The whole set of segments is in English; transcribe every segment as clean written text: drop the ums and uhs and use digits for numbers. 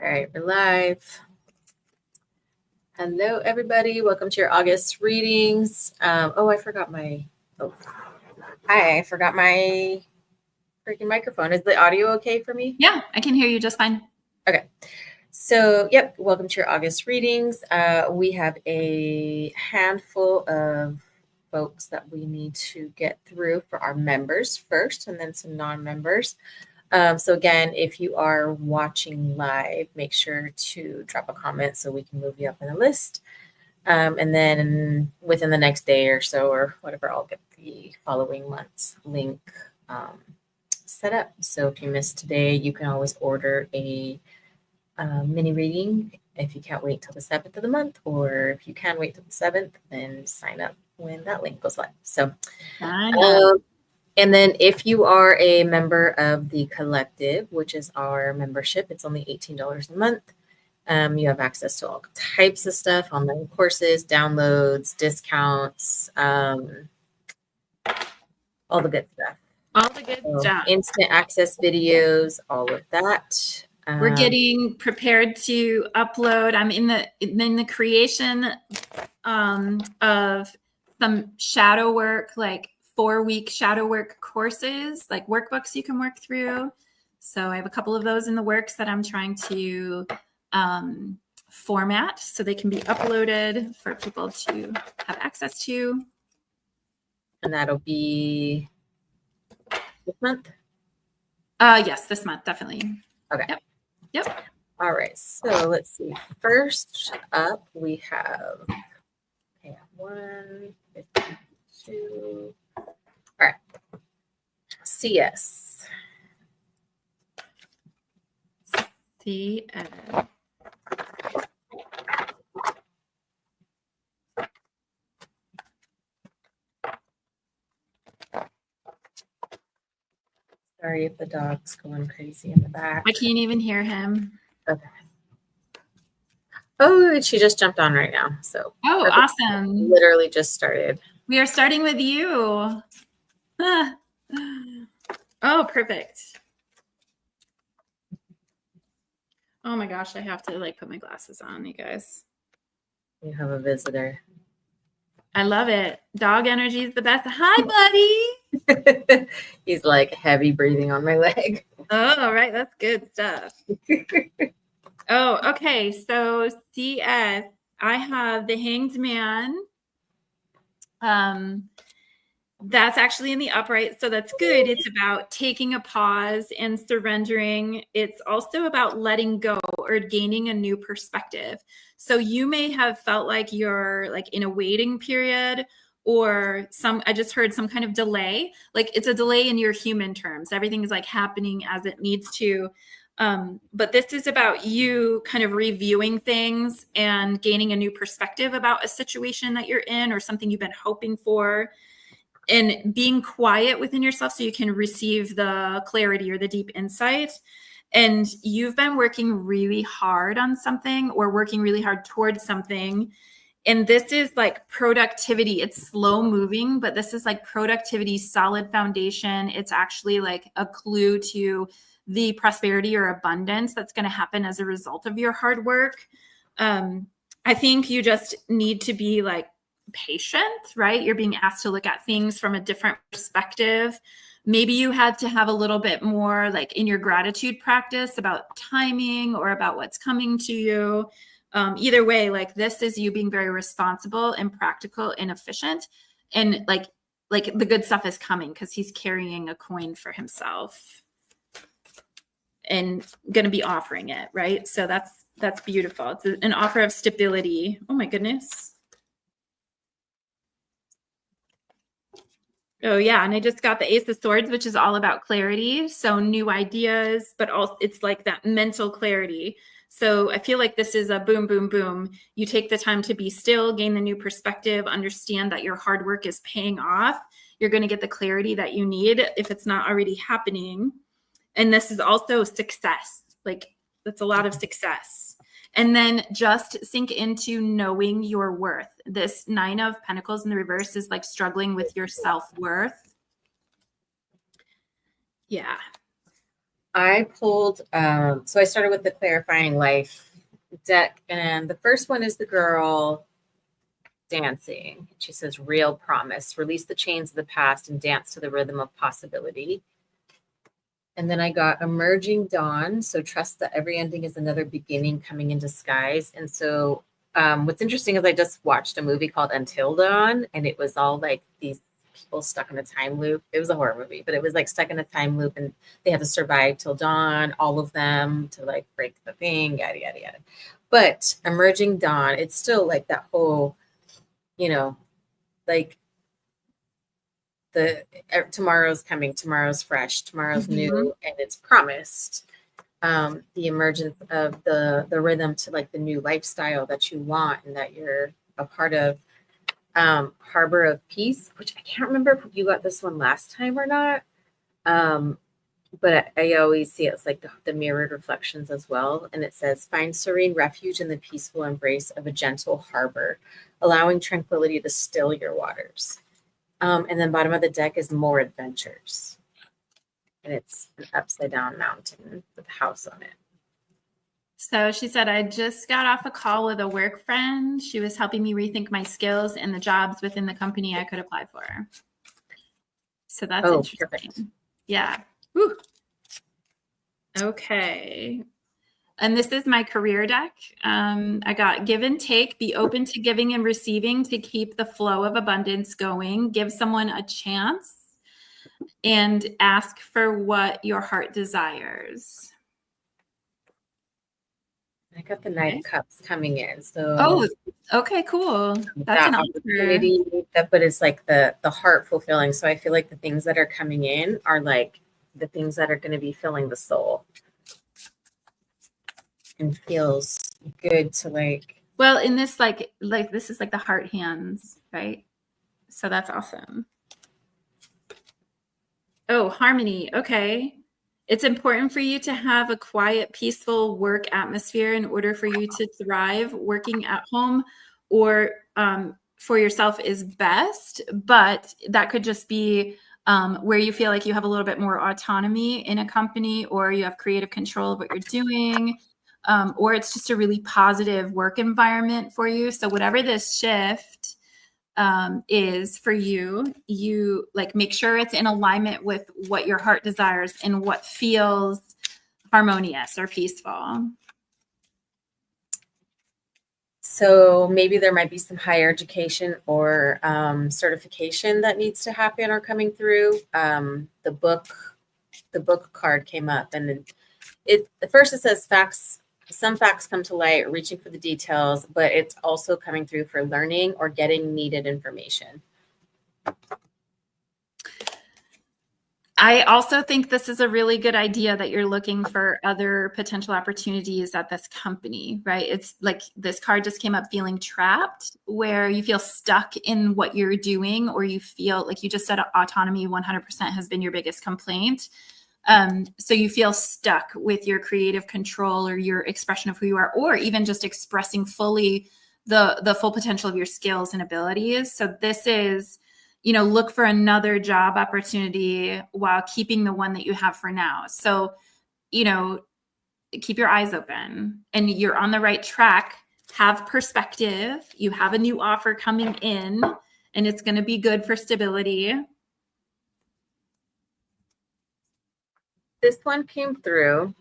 All right, we're live. Hello, everybody. Welcome to your August readings. I forgot my freaking microphone. Is the audio okay for me? Yeah, I can hear you just fine. Okay. So, welcome to your August readings. We have a handful of folks that we need to get through for our members first, and then some non-members. So again, if you are watching live, make sure to drop a comment so we can move you up in the list. And then within the next day or so, or whatever, I'll get the following month's link set up. So if you missed today, you can always order a mini reading if you can't wait till the 7th of the month, or if you can wait till the 7th, then sign up when that link goes live. So, and then if you are a member of the collective, which is our membership, it's only $18 a month. You have access to all types of stuff, online courses, downloads, discounts, all the good stuff. All the good stuff. Instant access videos, all of that. We're getting prepared to upload. I'm in the creation of some shadow work, like 4-week shadow work courses, like workbooks you can work through. So I have a couple of those in the works that I'm trying to format so they can be uploaded for people to have access to. And that'll be this month? Yes, this month, definitely. Okay. Yep. All right. So let's see. First up, we have 152. All right. CS. CS. Sorry if the dog's going crazy in the back. I can't even hear him. Okay. Oh, she just jumped on right now. So. Oh, perfect. Awesome. Literally just started. We are starting with you. Oh, perfect. Oh my gosh, I have to put my glasses on, you guys. You have a visitor. I love it. Dog energy is the best. Hi, buddy. He's like heavy breathing on my leg. Oh, right. That's good stuff. Oh, okay. So CS, I have the Hanged Man. That's actually in the upright, so that's good. It's about taking a pause and surrendering. It's also about letting go or gaining a new perspective. So you may have felt like you're in a waiting period, or I just heard some kind of delay. It's a delay in your human terms. Everything is happening as it needs to. But this is about you kind of reviewing things and gaining a new perspective about a situation that you're in or something you've been hoping for, and being quiet within yourself so you can receive the clarity or the deep insight. And you've been working really hard on something or working really hard towards something. And this is productivity. It's slow moving, but this is productivity, solid foundation. It's actually a clue to the prosperity or abundance that's going to happen as a result of your hard work. I think you just need to be patient, right? You're being asked to look at things from a different perspective. Maybe you had to have a little bit more in your gratitude practice about timing or about what's coming to you. Either way, this is you being very responsible and practical and efficient, and the good stuff is coming because he's carrying a coin for himself and going to be offering it, right? So that's beautiful. It's an offer of stability. Oh my goodness. Oh yeah, and I just got the Ace of Swords, which is all about clarity. So new ideas, but also it's that mental clarity. So I feel like this is a boom, boom, boom. You take the time to be still, gain the new perspective, understand that your hard work is paying off. You're going to get the clarity that you need if it's not already happening. And this is also success. That's a lot of success. And then just sink into knowing your worth. This 9 of Pentacles in the reverse is struggling with your self-worth. Yeah. I pulled, so I started with the Clarifying Life deck, and the first one is the girl dancing. She says, Real Promise, release the chains of the past and dance to the rhythm of possibility. And then I got Emerging Dawn, so trust that every ending is another beginning coming in disguise. And so what's interesting is I just watched a movie called Until Dawn, and it was all like these people stuck in a time loop. It was a horror movie, but it was like stuck in a time loop, and they had to survive till dawn, all of them, to like break the thing, yada, yada, yada. But Emerging Dawn, it's still like that whole, you know, like the tomorrow's coming, tomorrow's fresh, tomorrow's new, and it's promised. The emergence of the rhythm to like the new lifestyle that you want and that you're a part of. Harbor of Peace, which I can't remember if you got this one last time or not. But I always see it as like the mirrored reflections as well. And it says, find serene refuge in the peaceful embrace of a gentle harbor, allowing tranquility to still your waters. And then bottom of the deck is More Adventures. And it's an upside down mountain with a house on it. So she said, I just got off a call with a work friend. She was helping me rethink my skills and the jobs within the company I could apply for. So that's interesting. Perfect. Yeah. Whew. Okay. And this is my career deck. I got give and take, be open to giving and receiving to keep the flow of abundance going, give someone a chance, and ask for what your heart desires. I got the Knight of Cups coming in. So okay, cool. That's an opportunity, but it's like the heart fulfilling. So I feel like the things that are coming in are like the things that are going to be filling the soul. And feels good to like. Well, in this like this is like the heart hands, right? So that's awesome. Oh, harmony. Okay. It's important for you to have a quiet, peaceful work atmosphere in order for you to thrive. Working at home or for yourself is best, but that could just be where you feel like you have a little bit more autonomy in a company, or you have creative control of what you're doing, or it's just a really positive work environment for you. So whatever this shift is for you, you like make sure it's in alignment with what your heart desires and what feels harmonious or peaceful. So maybe there might be some higher education or certification that needs to happen or coming through. The book card came up, and it at first it says facts. Some facts come to light, reaching for the details, but it's also coming through for learning or getting needed information. I also think this is a really good idea that you're looking for other potential opportunities at this company, right? It's like this card just came up, feeling trapped, where you feel stuck in what you're doing, or you feel like you just said autonomy 100% has been your biggest complaint. So you feel stuck with your creative control or your expression of who you are, or even just expressing fully the full potential of your skills and abilities. So this is, look for another job opportunity while keeping the one that you have for now. So, keep your eyes open, and you're on the right track. Have perspective. You have a new offer coming in, and it's going to be good for stability. This one came through,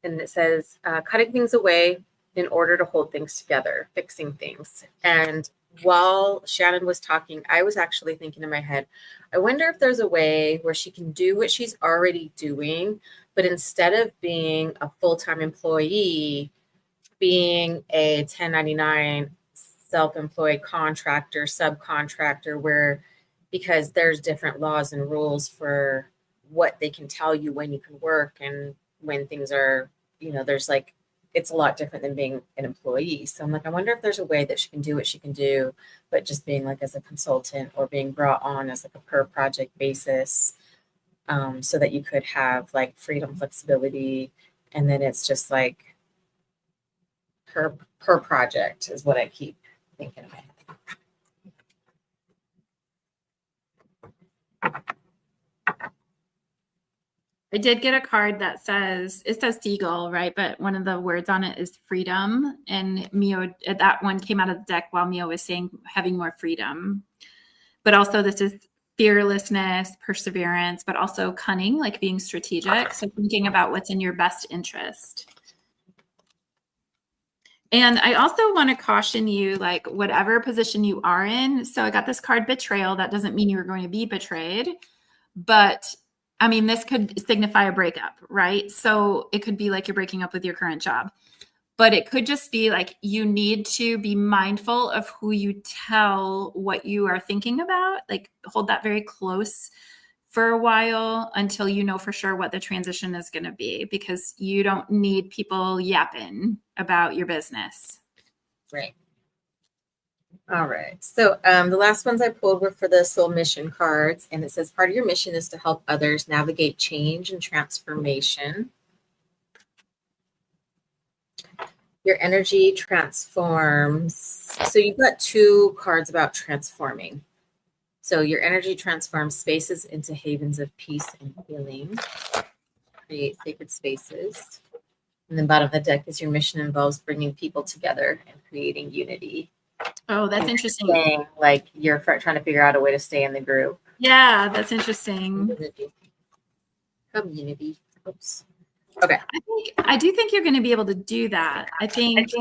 and it says, cutting things away in order to hold things together, fixing things. And while Shannon was talking, I was actually thinking in my head, I wonder if there's a way where she can do what she's already doing, but instead of being a full-time employee, being a 1099 self-employed contractor, subcontractor, because there's different laws and rules for what they can tell you when you can work and when things are, there's like, it's a lot different than being an employee. So I'm like, I wonder if there's a way that she can do what she can do, but just being like as a consultant or being brought on as like a per project basis, so that you could have like freedom, flexibility. And then it's just like per project is what I keep thinking about. I did get a card that says, it says seagull, right? But one of the words on it is freedom. And Mio, that one came out of the deck while Mio was saying having more freedom. But also this is fearlessness, perseverance, but also cunning, like being strategic. So thinking about what's in your best interest. And I also want to caution you, like whatever position you are in. So I got this card betrayal. That doesn't mean you're going to be betrayed, but I mean, this could signify a breakup, right? So it could be like you're breaking up with your current job, but it could just be like you need to be mindful of who you tell what you are thinking about, like hold that very close for a while until you know for sure what the transition is going to be, because you don't need people yapping about your business. Right. All right. So the last ones I pulled were for the soul mission cards. And it says part of your mission is to help others navigate change and transformation. Your energy transforms. So you've got two cards about transforming. So your energy transforms spaces into havens of peace and healing. Create sacred spaces. And then bottom of the deck is your mission involves bringing people together and creating unity. Oh, that's interesting. Saying, like you're trying to figure out a way to stay in the group. Yeah, that's interesting. Community. Oops. Okay. I do think you're going to be able to do that. I think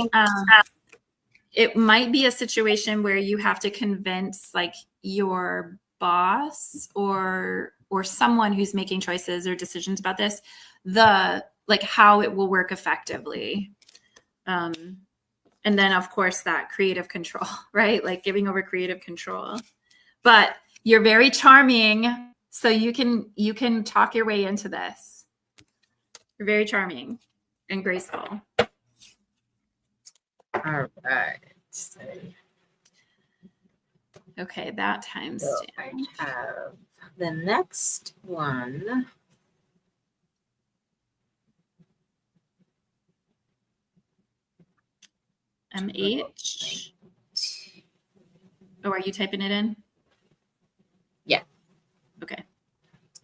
it might be a situation where you have to convince like your boss or someone who's making choices or decisions about this, like how it will work effectively. And then of course that creative control, right? Like giving over creative control. But you're very charming, so you can talk your way into this. You're very charming and graceful. All right. Okay, that time's so I have the next one. MH. Oh, are you typing it in? Yeah. Okay.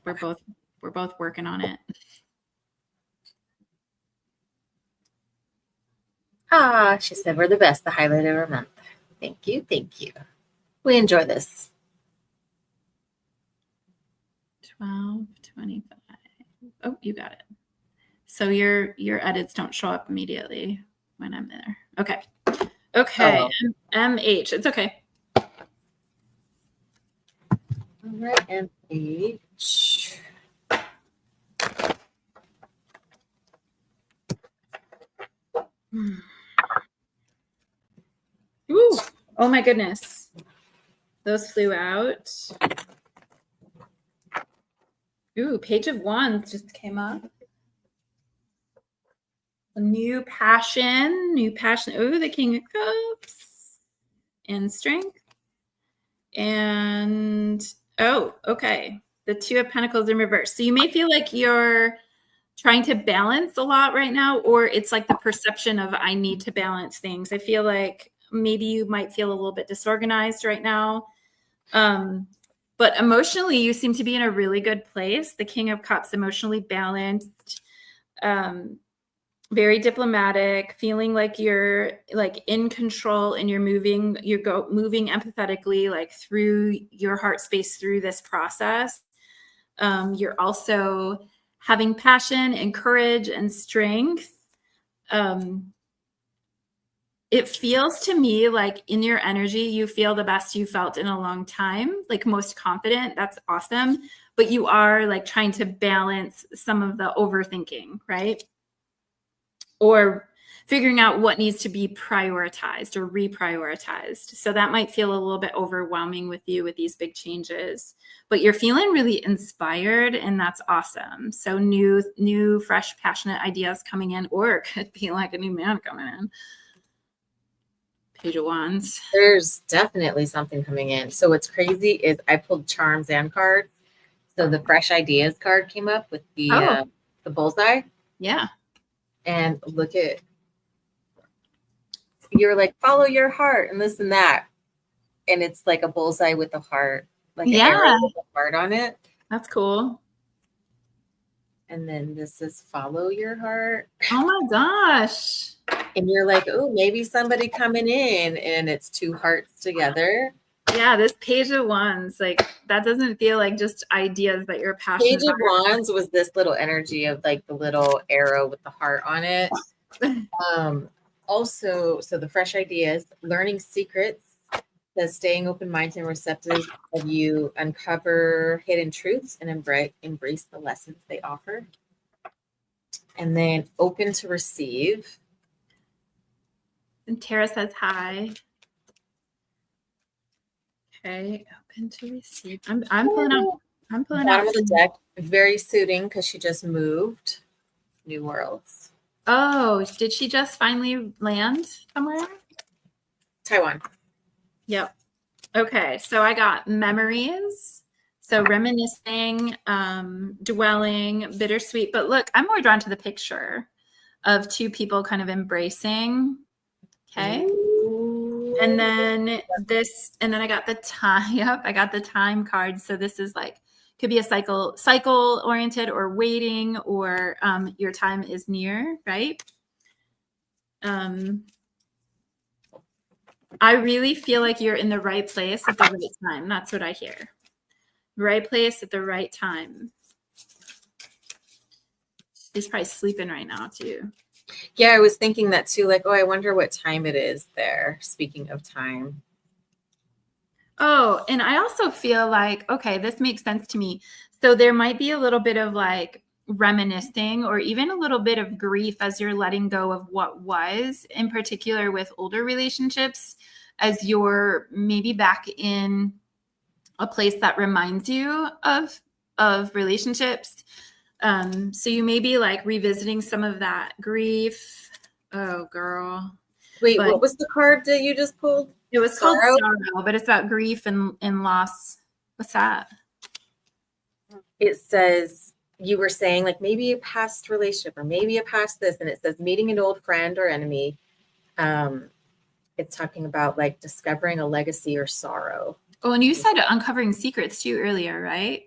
We're both working on it. Ah, she said we're the best, the highlight of our month. Thank you. Thank you. We enjoy this. 12:25. Oh, you got it. So your edits don't show up immediately when I'm there. Okay. Okay. MH. It's okay. All right, MH. Ooh. Oh my goodness. Those flew out. Ooh, Page of Wands just came up. A new passion. Ooh, the King of Cups. And Strength. And, oh, okay. The Two of Pentacles in reverse. So you may feel like you're trying to balance a lot right now, or it's like the perception of I need to balance things. I feel like maybe you might feel a little bit disorganized right now. But emotionally, you seem to be in a really good place. The King of Cups, emotionally balanced, very diplomatic, feeling like you're like in control and you're moving empathetically, like through your heart space through this process. You're also having passion and courage and strength. It feels to me like in your energy, you feel the best you felt in a long time, like most confident. That's awesome. But you are like trying to balance some of the overthinking, right? Or figuring out what needs to be prioritized or reprioritized. So that might feel a little bit overwhelming with you with these big changes, but you're feeling really inspired, and that's awesome. So new, fresh, passionate ideas coming in, or it could be like a new man coming in. Page of Wands. There's definitely something coming in. So what's crazy is I pulled charms and cards. So the fresh ideas card came up with the bullseye. Yeah. And look at, you're like, follow your heart and this and that. And it's like a bullseye with a heart, like an arrow with a heart on it. That's cool. And then this is follow your heart. Oh my gosh. And you're like, oh, maybe somebody coming in, and it's two hearts together. Yeah, this Page of Wands, like that doesn't feel like just ideas that you're passionate Page of about. Wands was this little energy of like the little arrow with the heart on it. Also, so the fresh ideas, learning secrets, the staying open-minded and receptive of you uncover hidden truths and embrace the lessons they offer. And then open to receive. And Tara says hi. Okay, open to receive. I'm pulling out. I'm pulling Bottom out of the deck, very suiting because she just moved. New worlds. Oh, did she just finally land somewhere? Taiwan. Yep. Okay, so I got memories. So reminiscing, dwelling, bittersweet. But look, I'm more drawn to the picture of two people kind of embracing. Okay. And then this, and then I got the time. Yep, I got the time card. So this is like, could be a cycle oriented or waiting, or your time is near, right? I really feel like you're in the right place at the right time. That's what I hear. Right place at the right time. She's probably sleeping right now too. Yeah, I was thinking that too. Like, oh, I wonder what time it is there. Speaking of time. Oh, and I also feel like, okay, this makes sense to me. So there might be a little bit of like reminiscing or even a little bit of grief as you're letting go of what was, in particular with older relationships, as you're maybe back in a place that reminds you of relationships. So you may be like revisiting some of that grief. Oh, girl. Wait, But what was the card that you just pulled? it was Sorrow? called Sorrow, but it's about grief and loss. What's that? It says, you were saying like maybe a past relationship or maybe a past this, and it says meeting an old friend or enemy. It's talking about like discovering a legacy or sorrow. Oh, and you said uncovering secrets too earlier, right?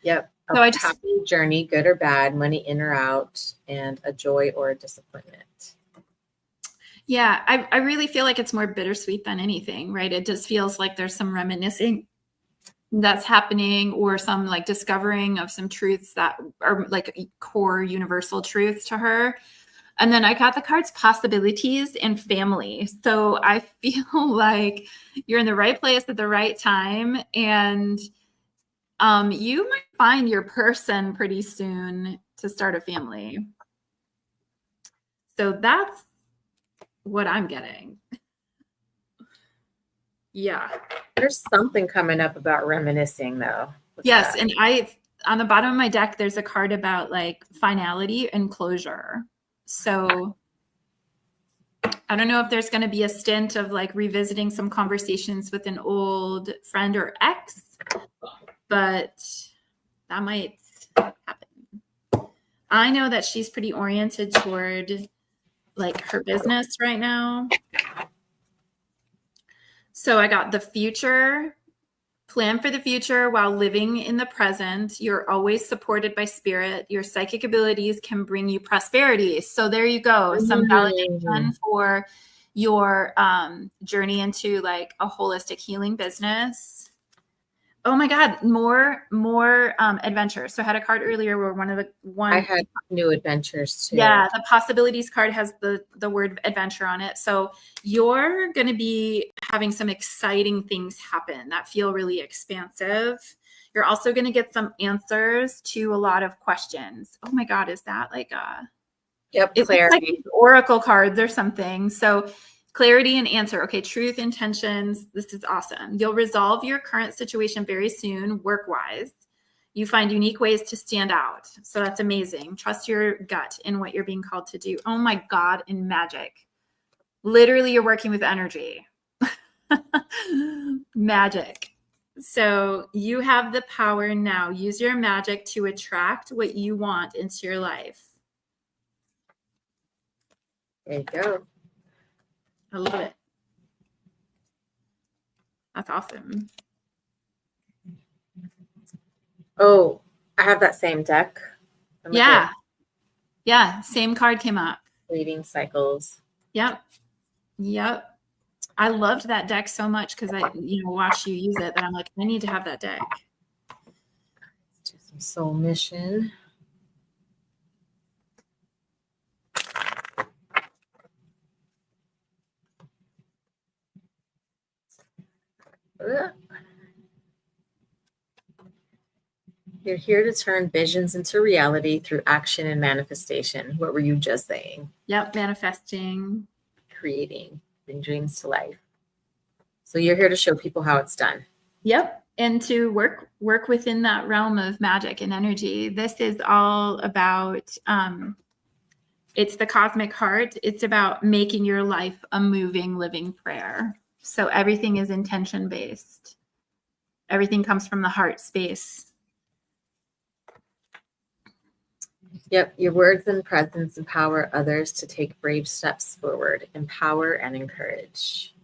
Yep. So I just happy journey, good or bad, money in or out, and a joy or a disappointment. Yeah, I really feel like it's more bittersweet than anything, right? It just feels like there's some reminiscing that's happening, or some like discovering of some truths that are like core universal truths to her. And then I got the cards possibilities and family. So I feel like you're in the right place at the right time, and you might find your person pretty soon to start a family. So that's what I'm getting. Yeah. There's something coming up about reminiscing though. Yes. And on the bottom of my deck, there's a card about like finality and closure. So I don't know if there's going to be a stint of like revisiting some conversations with an old friend or ex, but that might happen. I know that she's pretty oriented toward like her business right now. So I got the future, plan for the future while living in the present. You're always supported by spirit. Your psychic abilities can bring you prosperity. So there you go. Some validation for your journey into like a holistic healing business. Oh my God, more adventure. So I had a card earlier where I had new adventures too. Yeah, the possibilities card has the word adventure on it. So you're going to be having some exciting things happen that feel really expansive. You're also going to get some answers to a lot of questions. Oh my God, is that like it's clarity. Like oracle cards or something. So clarity and answer. Okay, truth, intentions. This is awesome. You'll resolve your current situation very soon, work-wise. You find unique ways to stand out. So that's amazing. Trust your gut in what you're being called to do. Oh my God, in magic. Literally, you're working with energy. Magic. So you have the power now. Use your magic to attract what you want into your life. There you go. I love it. That's awesome. Oh, I have that same deck Yeah. Yeah. Same card came up. Fleeting cycles. Yep. I loved that deck so much because I, watched you use it that I'm like, I need to have that deck. Let's do some soul mission. You're here to turn visions into reality through action and manifestation. What were you just saying? Yep, manifesting. Creating, bring dreams to life. So you're here to show people how it's done. Yep, and to work within that realm of magic and energy. This is all about, it's the cosmic heart. It's about making your life a moving, living prayer. So everything is intention-based. Everything comes from the heart space. Yep, your words and presence empower others to take brave steps forward. Empower and encourage.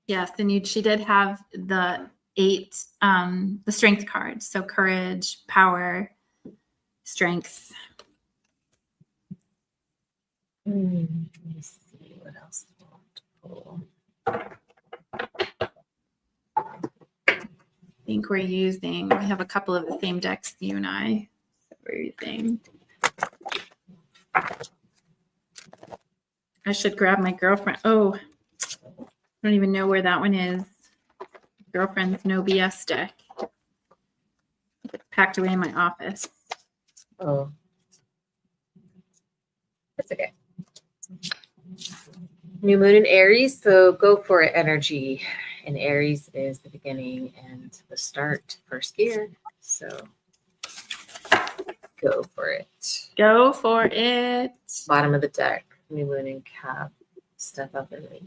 Yes, and she did have the 8, the strength cards. So courage, power, strength. Let me see what else I want to pull. I think we have a couple of the same decks, you and I. We're using. I should grab my girlfriend. Oh, I don't even know where that one is. Girlfriend's No BS deck. It's packed away in my office. Oh, that's okay. New moon in Aries, so go for it energy. And Aries is the beginning and the start, first gear. So go for it. Go for it. Bottom of the deck, new moon in Cap, step up and lead.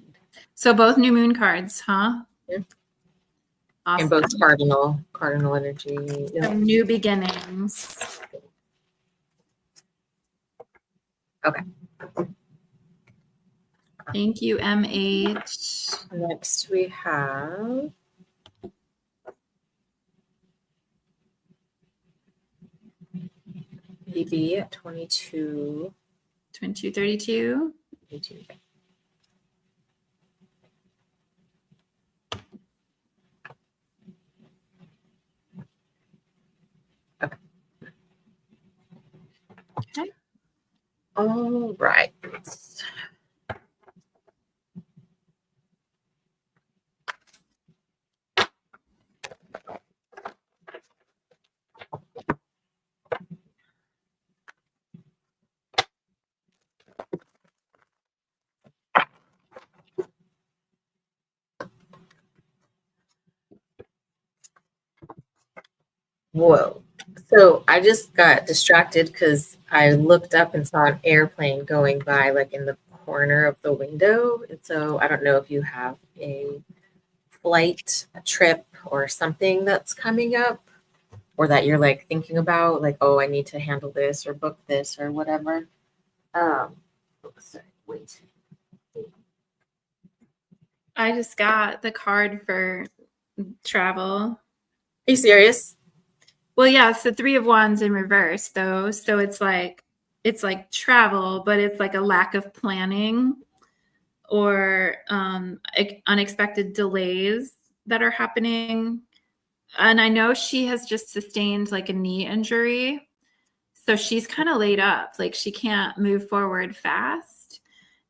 So both new moon cards, huh? Yeah. Awesome. And both cardinal energy. So new beginnings. Okay. Thank you, MH. Next we have BB at 22. 2232. 22. Okay. Okay. All right. Whoa. So I just got distracted because I looked up and saw an airplane going by like in the corner of the window. And so I don't know if you have a flight, a trip, or something that's coming up, or that you're like thinking about, like, oh, I need to handle this or book this or whatever. Sorry, wait. I just got the card for travel. Are you serious? Well, yeah, it's the 3 of Wands in reverse, though. So it's like travel, but it's like a lack of planning or unexpected delays that are happening. And I know she has just sustained like a knee injury. So she's kind of laid up, like she can't move forward fast.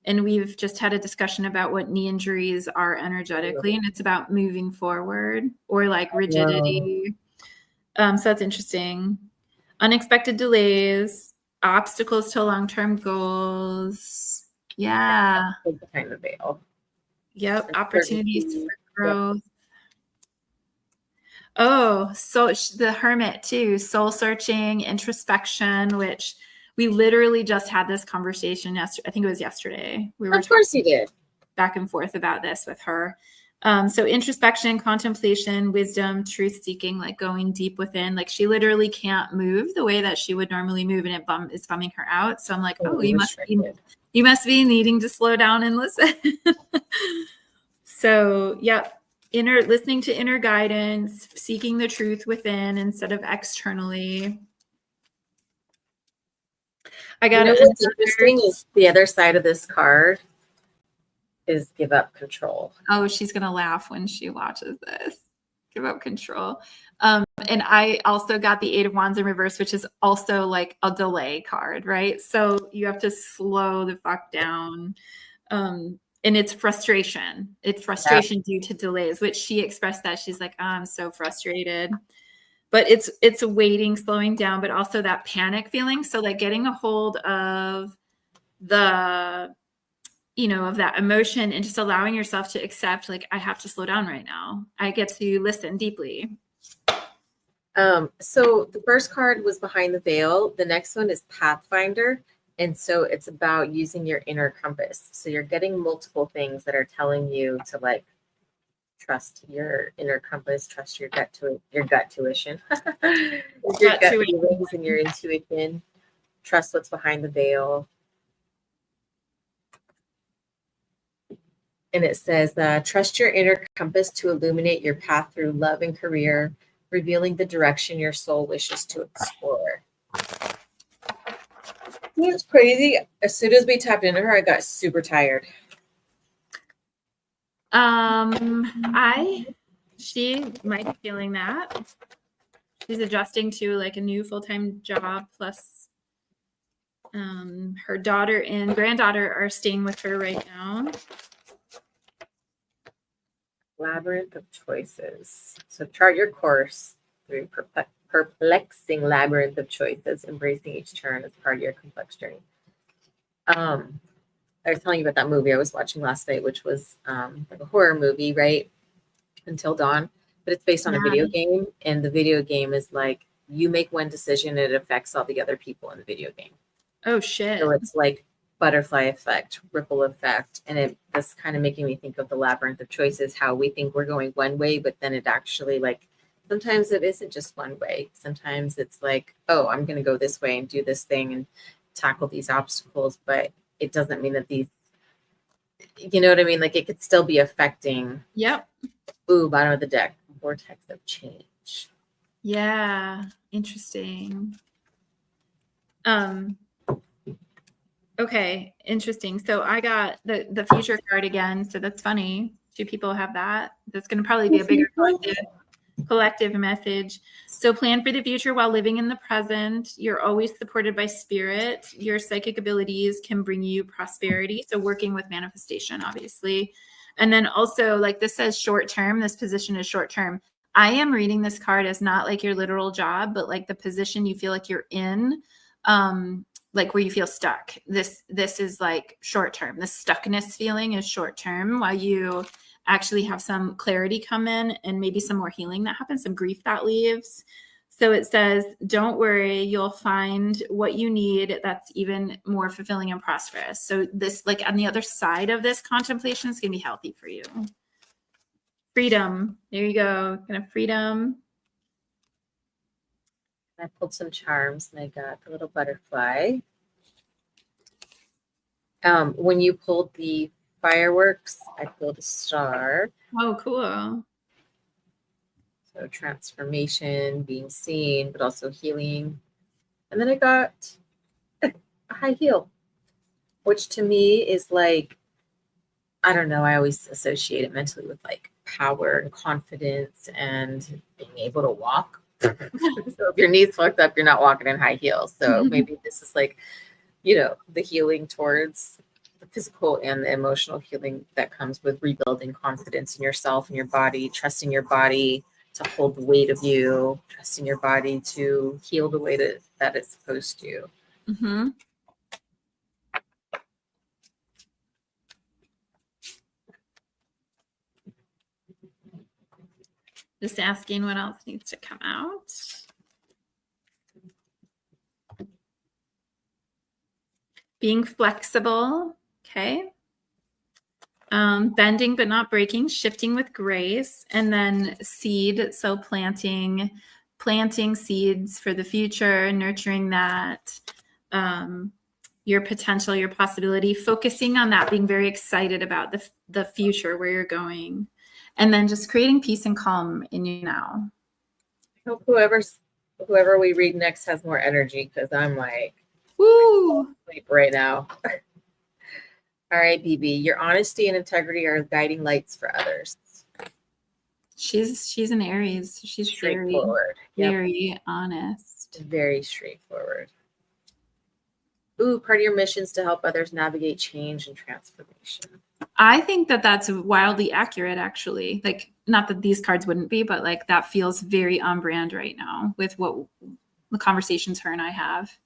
And we've just had a discussion about what knee injuries are energetically, and it's about moving forward or like rigidity. So that's interesting. Unexpected delays, obstacles to long-term goals. Yeah. Behind the veil. Yep. Opportunities for growth. Oh, so the Hermit too, soul searching, introspection, which we literally just had this conversation yesterday. I think it was yesterday. We were Of course you did. Back and forth about this with her. So introspection, contemplation, wisdom, truth seeking, like going deep within, like she literally can't move the way that she would normally move, and it is bumming her out. So I'm like, oh, you must be needing to slow down and listen. So, yep. listening to inner guidance, seeking the truth within instead of externally. I got what's interesting is the other side of this card is give up control. Oh, she's going to laugh when she watches this. Give up control. And I also got the 8 of Wands in reverse, which is also like a delay card, right? So you have to slow the fuck down. And it's frustration. It's frustration due to delays, which she expressed that. She's like, oh, I'm so frustrated. But it's waiting, slowing down, but also that panic feeling. So like getting a hold of the, of that emotion and just allowing yourself to accept, like, I have to slow down right now. I get to listen deeply. So the first card was Behind the Veil. The next one is Pathfinder. And so it's about using your inner compass. So you're getting multiple things that are telling you to like trust your inner compass, trust your gut tuition, your gut feelings and your intuition. Trust what's behind the veil. And it says, trust your inner compass to illuminate your path through love and career, revealing the direction your soul wishes to explore. It's crazy. As soon as we tapped into her, I got super tired. She might be feeling that. She's adjusting to like a new full-time job, plus her daughter and granddaughter are staying with her right now. Labyrinth of choices. So chart your course through perplexing labyrinth of choices, embracing each turn as part of your complex journey. I was telling you about that movie I was watching last night, which was like a horror movie, right? Until Dawn, but it's based on a video game, and the video game is like you make one decision, and it affects all the other people in the video game. Oh shit! So it's like butterfly effect, ripple effect, and that's kind of making me think of the labyrinth of choices. How we think we're going one way, but then it actually like sometimes it isn't just one way. Sometimes it's like, oh, I'm going to go this way and do this thing and tackle these obstacles, but it doesn't mean that these, you know what I mean? Like it could still be affecting. Yep. Ooh, bottom of the deck, vortex of change. Yeah, interesting. Okay, interesting. So I got the future card again. So that's funny. 2 people have that. That's going to probably be a bigger collective message. So plan for the future while living in the present. You're always supported by spirit. Your psychic abilities can bring you prosperity. So working with manifestation, obviously. And then also, like this says short term, this position is short term. I am reading this card as not like your literal job, but like the position you feel like you're in, like where you feel stuck. This is like short term. The stuckness feeling is short term while you actually have some clarity come in and maybe some more healing that happens, some grief that leaves. So it says, don't worry, you'll find what you need that's even more fulfilling and prosperous. So this, like on the other side of this contemplation, is going to be healthy for you. Freedom. There you go. Kind of freedom. I pulled some charms and I got the little butterfly. When you pulled the fireworks, I pulled a star. Oh, cool. So transformation, being seen, but also healing. And then I got a high heel, which to me is like, I don't know, I always associate it mentally with like power and confidence and being able to walk. So if your knees fucked up, you're not walking in high heels. So maybe this is like, the healing towards the physical and the emotional healing that comes with rebuilding confidence in yourself and your body, trusting your body to hold the weight of you, trusting your body to heal the way that it's supposed to. Mm-hmm. Just asking what else needs to come out. Being flexible, okay. Bending but not breaking, shifting with grace, and then seed. So planting seeds for the future, nurturing that, your potential, your possibility, focusing on that, being very excited about the future, where you're going. And then just creating peace and calm in you now. I hope whoever we read next has more energy, because I'm like, woo, sleep right now. All right, BB, your honesty and integrity are guiding lights for others. She's an Aries. She's Straightforward. very honest. Very straightforward. Ooh, part of your mission is to help others navigate change and transformation. I think that that's wildly accurate, actually. Like, not that these cards wouldn't be, but like that feels very on brand right now with what the conversations her and I have.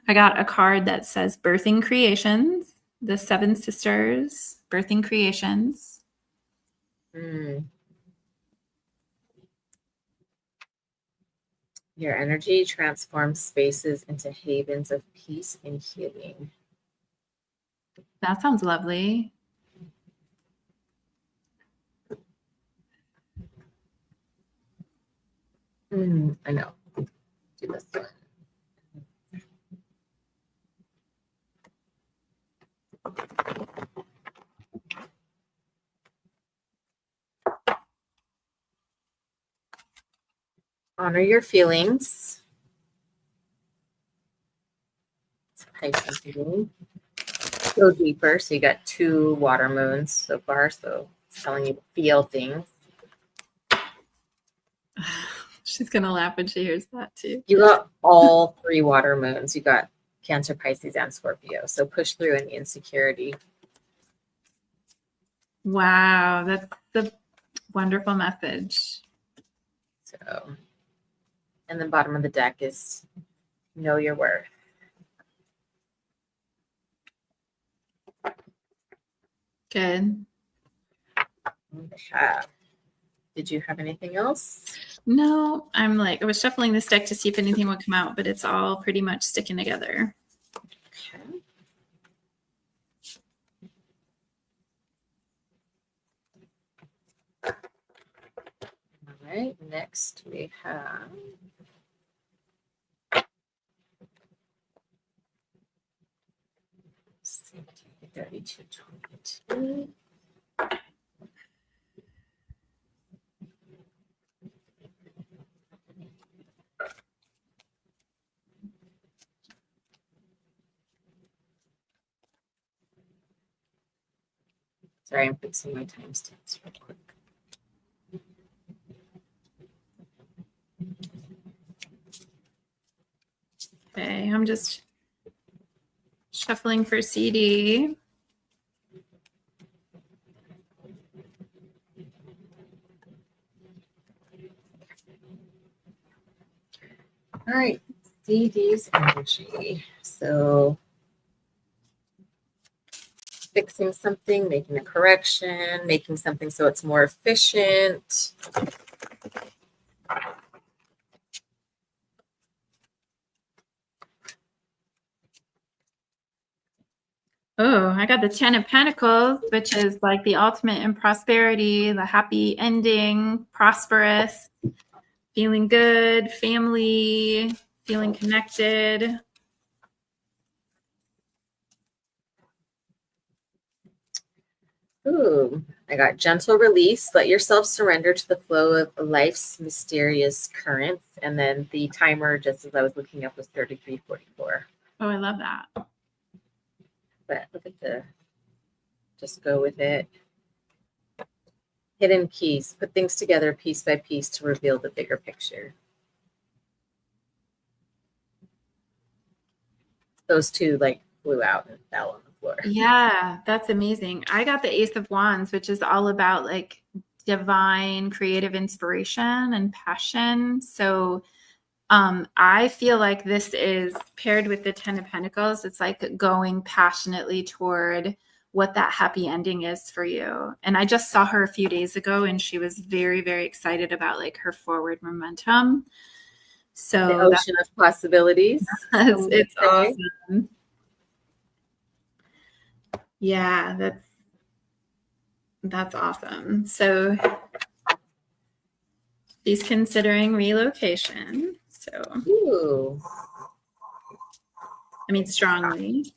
I got a card that says Birthing Creations, the Seven Sisters, Birthing Creations. Your energy transforms spaces into havens of peace and healing. That sounds lovely. I know. Do this one. Honor your feelings. Go deeper. So you got 2 water moons so far. So it's telling you to feel things. She's going to laugh when she hears that too. You got all 3 water moons. You got Cancer, Pisces, and Scorpio. So push through any insecurity. Wow. That's the wonderful message. So, and the bottom of the deck is know your worth. Good. Okay. Did you have anything else? No, I was shuffling this deck to see if anything would come out, but it's all pretty much sticking together. Okay. All right. Next we have let's see, 3222. Sorry, I'm fixing my timestamps real quick. Okay, I'm just shuffling for CD. All right, CD's energy. So fixing something, making a correction, making something so it's more efficient. Oh, I got the 10 of Pentacles, which is like the ultimate in prosperity, the happy ending, prosperous, feeling good, family, feeling connected. Ooh, I got gentle release. Let yourself surrender to the flow of life's mysterious currents. And then the timer, just as I was looking up, was 33:44. Oh, I love that. But look at just go with it. Hidden keys. Put things together piece by piece to reveal the bigger picture. Those 2 flew out and fell on the floor. Yeah, that's amazing. I got the Ace of Wands, which is all about like divine creative inspiration and passion. So I feel like this is paired with the 10 of Pentacles. It's like going passionately toward what that happy ending is for you. And I just saw her a few days ago and she was very, very excited about like her forward momentum. So the ocean of possibilities. It's awesome. Yeah, that's awesome. So she's considering relocation. So, ooh. I mean, strongly.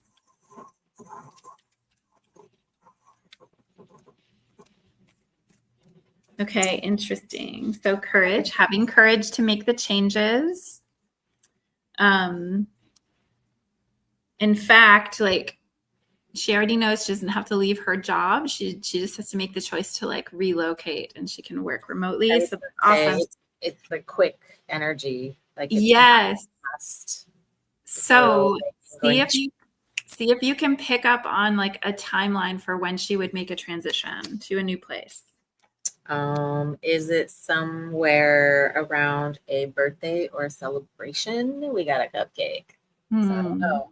Okay, interesting. So courage, having courage to make the changes. In fact, like she already knows she doesn't have to leave her job. She just has to make the choice to like relocate, and she can work remotely. So that's awesome. It's the quick energy. Like it's yes. fast. So see if you can pick up on like a timeline for when she would make a transition to a new place. Is it somewhere around a birthday or a celebration? We got a cupcake. So I don't know.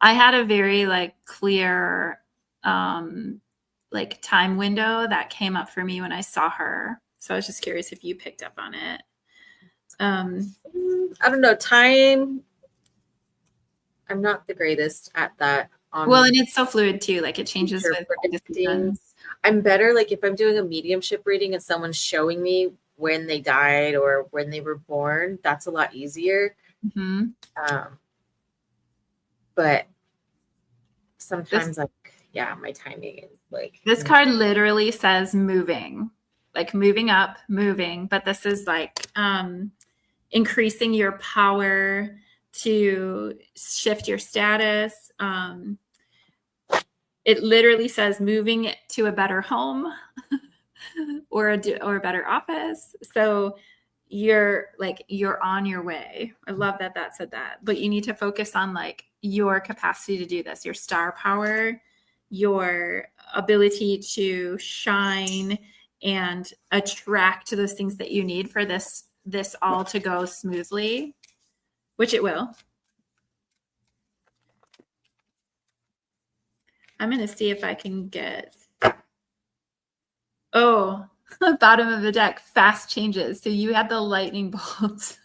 I had a very like clear like time window that came up for me when I saw her. So I was just curious if you picked up on it. I don't know. Time. I'm not the greatest at that. Well, and it's so fluid too. Like it changes with predicting. I'm better like if I'm doing a mediumship reading and someone's showing me when they died or when they were born, that's a lot easier. But sometimes my timing is like this card literally says moving, like moving up, moving, but this is like increasing your power to shift your status. It literally says moving to a better home or a better office. So you're on your way. I love that said that, but you need to focus on like your capacity to do this, your star power, your ability to shine and attract those things that you need for this all to go smoothly, which it will. I'm going to see if I can get, bottom of the deck, fast changes. So you had the lightning bolts.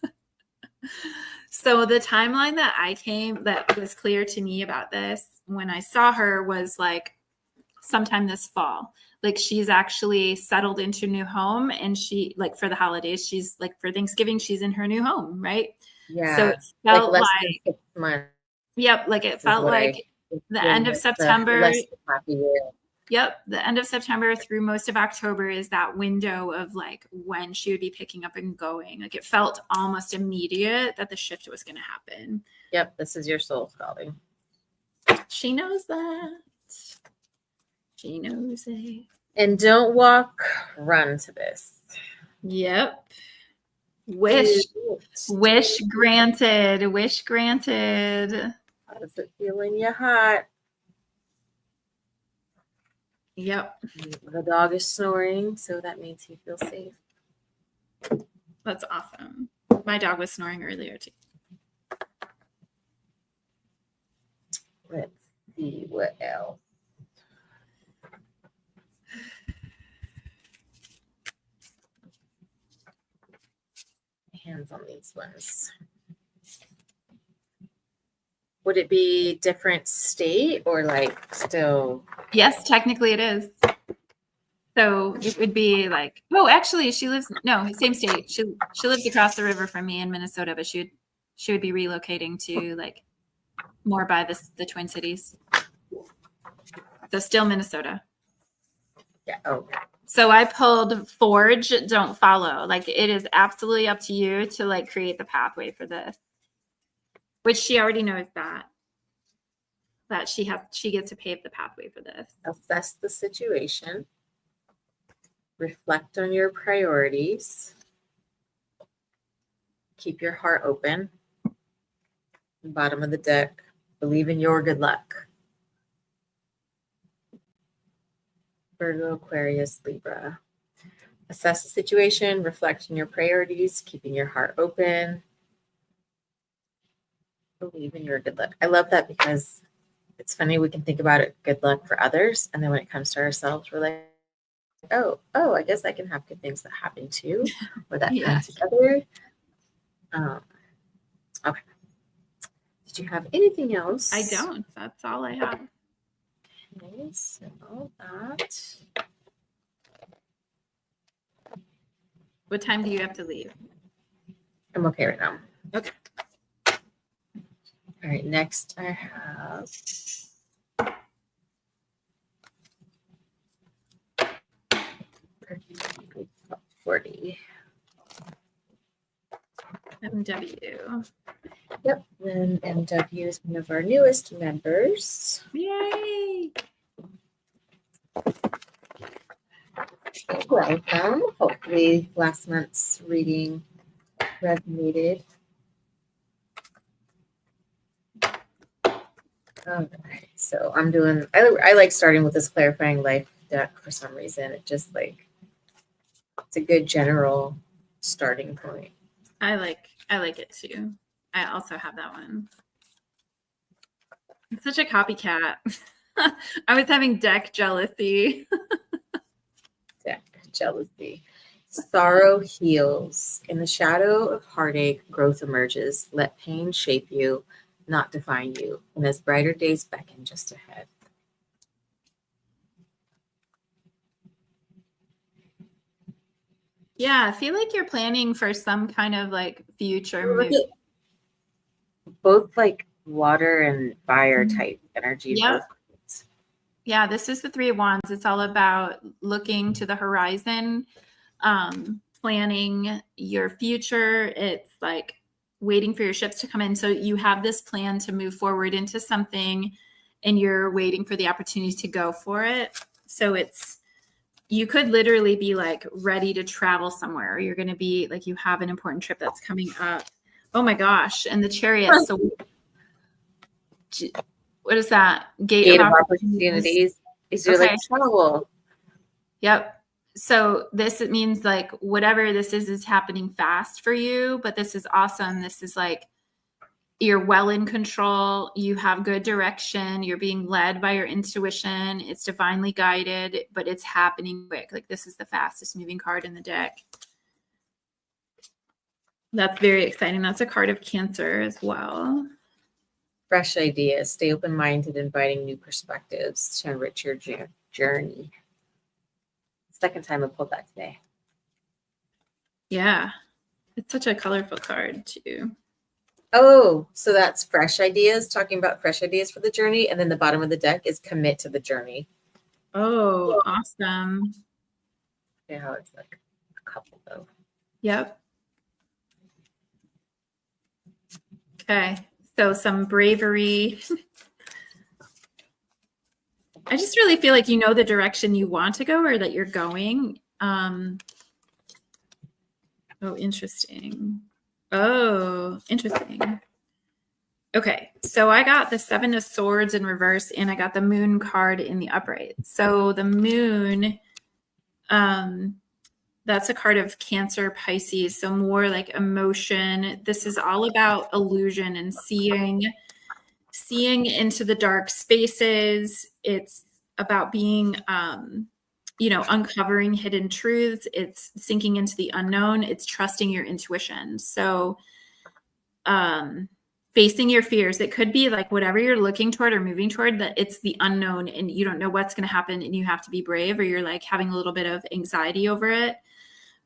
So the timeline that was clear to me about this when I saw her was like sometime this fall. Like she's actually settled into a new home, and she like for the holidays, she's like for Thanksgiving, she's in her new home, right? Yeah. So it felt like less than 6 months. Yep, like it felt like the end of September. Yep, the end of September through most of October is that window of like when she would be picking up and going. Like it felt almost immediate that the shift was going to happen. Yep, this is your soul calling. She knows that. She knows it. And don't walk, run to this. Yep. Wish granted. Wish granted. How does it feel in your heart? Yep. The dog is snoring, so that means he feels safe. That's awesome. My dog was snoring earlier too. Let's see what else. Hands on these ones. Would it be different state or like still? Yes, technically it is. So it would be like, actually she lives, same state. She lives across the river from me in Minnesota, but she would be relocating to like more by the Twin Cities. So still Minnesota. Yeah. Okay. So I pulled forge, don't follow. Like it is absolutely up to you to like create the pathway for this, which she already knows that she gets to pave the pathway for this. Assess the situation. Reflect on your priorities. Keep your heart open. Bottom of the deck. Believe in your good luck. Virgo, Aquarius, Libra. Assess the situation, reflect on your priorities, keeping your heart open. Believe in your good luck. I love that because it's funny, we can think about it good luck for others, and then when it comes to ourselves, we're like, oh, I guess I can have good things that happen too, or that come together. Okay. Did you have anything else? I don't. That's all I have. Okay, so that. What time do you have to leave? I'm okay right now. Okay. All right, next I have 40. MW. Yep. Then MW is one of our newest members. Yay! Welcome. Hopefully last month's reading resonated. All right. So I'm doing, I like starting with this clarifying life deck for some reason. It just like, it's a good general starting point. I like it too. I also have that one. I'm such a copycat. I was having deck jealousy. Deck jealousy. Sorrow heals. In the shadow of heartache, growth emerges. Let pain shape you, not define you. And as brighter days beckon just ahead. Yeah, I feel like you're planning for some kind of like future move. Both like water and fire type energy. Yep. Both. Yeah, this is the Three of Wands. It's all about looking to the horizon, planning your future. It's like waiting for your ships to come in. So you have this plan to move forward into something and you're waiting for the opportunity to go for it. So you could literally be like ready to travel somewhere. You're going to be like, you have an important trip that's coming up. Oh my gosh. And the Chariot. So what is that? Gate of opportunities. These are like travel. Yep. So it means like whatever this is happening fast for you, but this is awesome. This is like you're well in control. You have good direction. You're being led by your intuition. It's divinely guided, but it's happening quick. Like this is the fastest moving card in the deck. That's very exciting. That's a card of Cancer as well. Fresh ideas. Stay open-minded, inviting new perspectives to enrich your journey. Second time I pulled that today. Yeah. It's such a colorful card too. Oh, so that's fresh ideas, talking about fresh ideas for the journey. And then the bottom of the deck is commit to the journey. Oh, awesome. Yeah, how it's like a couple though. Yep. Okay. So some bravery. I just really feel like you know the direction you want to go or that you're going. Oh, interesting. Oh, interesting. Okay, so I got the Seven of Swords in reverse and I got the Moon card in the upright. So the Moon, that's a card of Cancer, Pisces, so more like emotion. This is all about illusion and seeing into the dark spaces. It's about being uncovering hidden truths. It's sinking into the unknown. It's trusting your intuition. So facing your fears. It could be like whatever you're looking toward or moving toward, that it's the unknown and you don't know what's going to happen and you have to be brave, or you're like having a little bit of anxiety over it.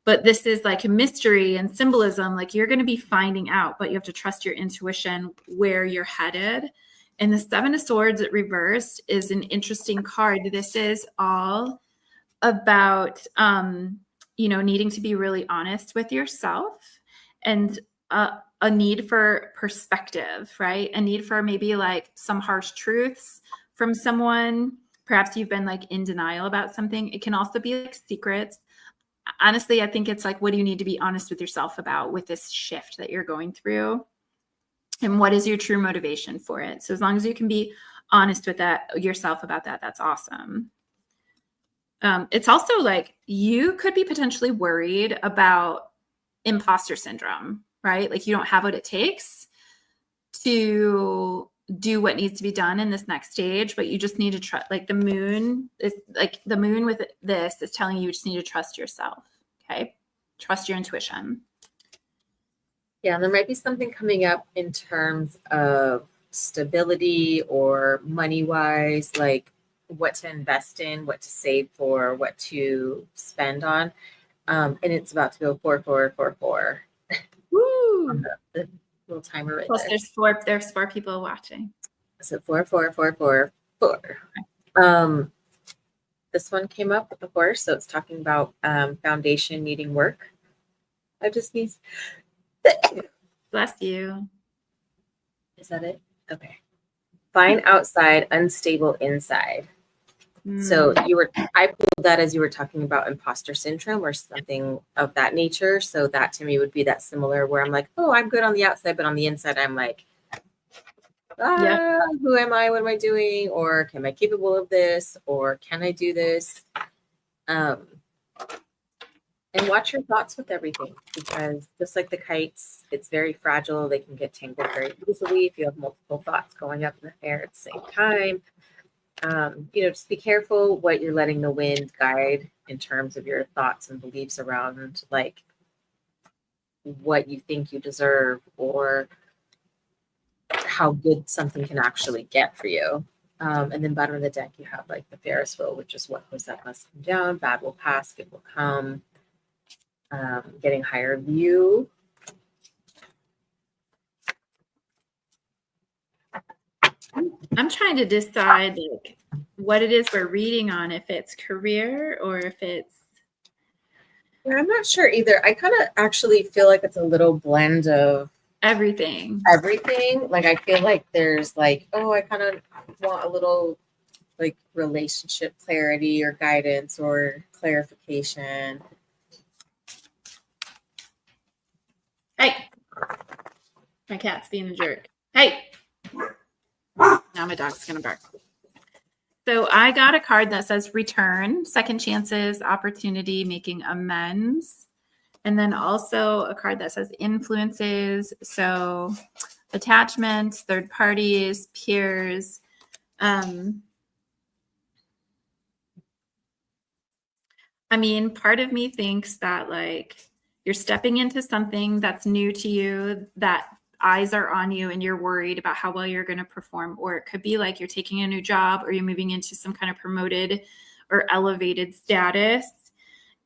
But this is like a mystery and symbolism. Like you're going to be finding out, but you have to trust your intuition where you're headed. And the Seven of Swords reversed is an interesting card. This is all about, needing to be really honest with yourself and a need for perspective, right? A need for maybe like some harsh truths from someone. Perhaps you've been like in denial about something. It can also be like secrets. Honestly, I think it's like, what do you need to be honest with yourself about with this shift that you're going through? And what is your true motivation for it? So as long as you can be honest with that yourself about that, that's awesome. It's also like you could be potentially worried about imposter syndrome, right? Like you don't have what it takes to do what needs to be done in this next stage, but you just need to trust. Like the moon is like the moon with this is telling you just need to trust yourself. Okay. Trust your intuition. Yeah, and there might be something coming up in terms of stability or money-wise, like what to invest in, what to save for, what to spend on. And it's about to go 4-4-4-4. Woo! On the little timer right Plus there. There's four people watching. So 4-4-4-4-4. this one came up with the horse, so it's talking about foundation needing work. I just need. Bless you. Is that it? Okay. Fine outside, unstable inside. So I pulled that as you were talking about imposter syndrome or something of that nature. So that to me would be that similar where I'm like, oh, I'm good on the outside, but on the inside, I'm like, who am I? What am I doing? Or am I capable of this? Or can I do this? And watch your thoughts with everything, because just like the kites, it's very fragile. They can get tangled very easily if you have multiple thoughts going up in the air at the same time. Just be careful what you're letting the wind guide in terms of your thoughts and beliefs around like what you think you deserve or how good something can actually get for you. And then bottom of the deck, you have like the Ferris wheel, which is what goes up must come down, bad will pass, good will come. Getting higher view. I'm trying to decide like what it is we're reading on, if it's career or if it's. Yeah, I'm not sure either. I kind of actually feel like it's a little blend of everything. Like I feel like there's like, oh, I kind of want a little like relationship clarity or guidance or clarification. Hey, my cat's being a jerk. Hey, now my dog's gonna bark. So I got a card that says return, second chances, opportunity, making amends. And then also a card that says influences. So attachments, third parties, peers. I mean, part of me thinks that like you're stepping into something that's new to you, that eyes are on you and you're worried about how well you're going to perform. Or it could be like you're taking a new job or you're moving into some kind of promoted or elevated status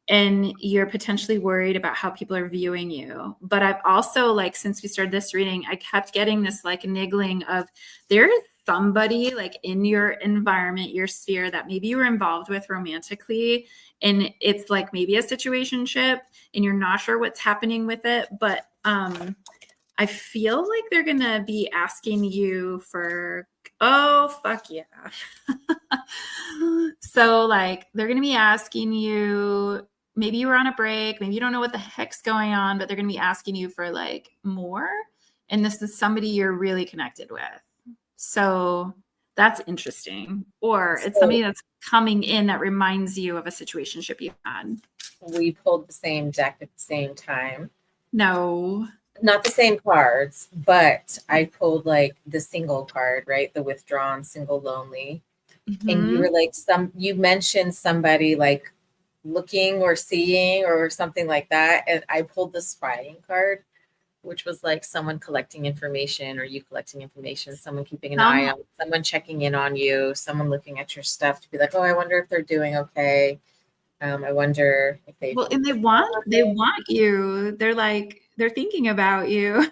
and you're potentially worried about how people are viewing you. But I've also, like, since we started this reading, I kept getting this like niggling of there is somebody like in your environment, your sphere that maybe you were involved with romantically, and it's like maybe a situationship and you're not sure what's happening with it, but I feel like they're gonna be asking you for, oh fuck yeah. So like they're gonna be asking you, maybe you were on a break, maybe you don't know what the heck's going on, but they're gonna be asking you for like more, and this is somebody you're really connected with. So that's interesting. Or it's somebody that's coming in that reminds you of a situationship you had. We pulled the same deck at the same time. No. Not the same cards, but I pulled like the single card, right? The withdrawn, single, lonely. Mm-hmm. And you were like, you mentioned somebody like looking or seeing or something like that. And I pulled the spying card, which was like someone collecting information or you collecting information, someone keeping an eye on, someone checking in on you, someone looking at your stuff to be like, oh, I wonder if they're doing okay. I wonder if they. Well, and they want you. They're like, they're thinking about you.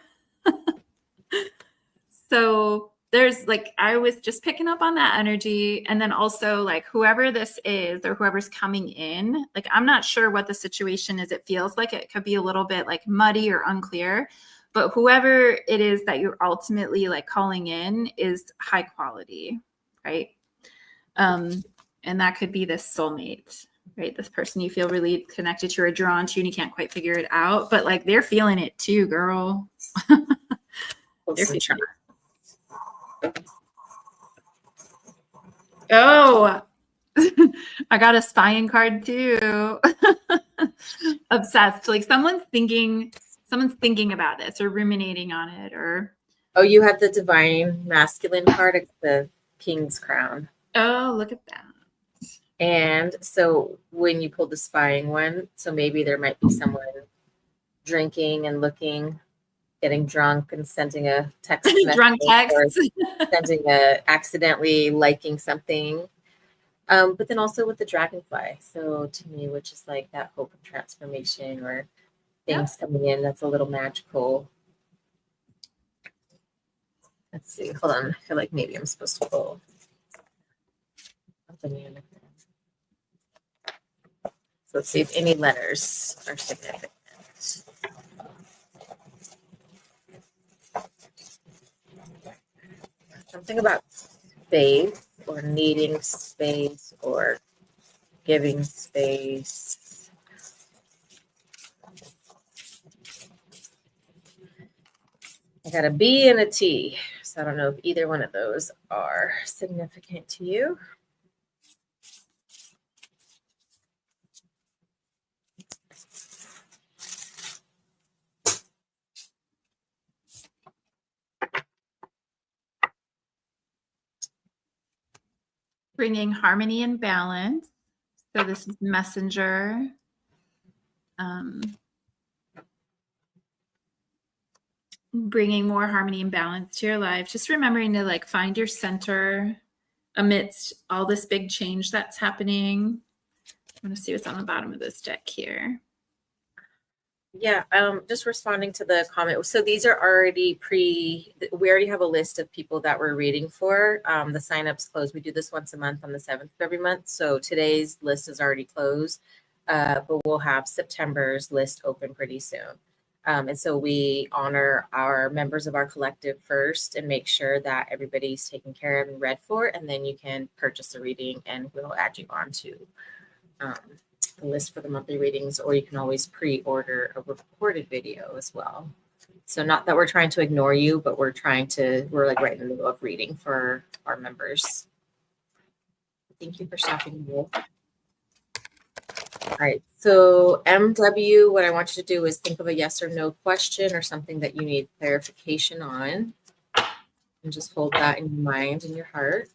So there's like, I was just picking up on that energy. And then also like whoever this is or whoever's coming in, like, I'm not sure what the situation is. It feels like it could be a little bit like muddy or unclear, but whoever it is that you're ultimately like calling in is high quality, right? And that could be this soulmate, right? This person you feel really connected to or drawn to and you can't quite figure it out, but like they're feeling it too, girl. They're feeling it. Oh, I got a spying card too. Obsessed. Like someone's thinking about this or ruminating on it, or. Oh, you have the divine masculine card. It's the King's Crown. Oh, look at that. And so when you pull the spying one, so maybe there might be someone drinking and looking, getting drunk and sending a text message, drunk text, or sending accidentally liking something. But then also with the dragonfly. So to me, which is like that hope of transformation or things coming in that's a little magical. Let's see. Hold on. I feel like maybe I'm supposed to pull. So let's see if any letters are significant. Something about space or needing space or giving space. I got a B and a T. So I don't know if either one of those are significant to you. Bringing harmony and balance. So this is messenger. Bringing more harmony and balance to your life. Just remembering to like find your center amidst all this big change that's happening. I'm going to see what's on the bottom of this deck here. Yeah, just responding to the comment. So these are already we already have a list of people that we're reading for. The signups close. We do this once a month on the 7th of every month. So today's list is already closed, but we'll have September's list open pretty soon. And so we honor our members of our collective first and make sure that everybody's taken care of and read for, and then you can purchase a reading and we'll add you on to the list for the monthly readings, or you can always pre-order a recorded video as well. So not that we're trying to ignore you, but we're like right in the middle of reading for our members. Thank you for stopping, Wolf. All right, so MW, what I want you to do is think of a yes or no question or something that you need clarification on, and just hold that in your mind and your heart.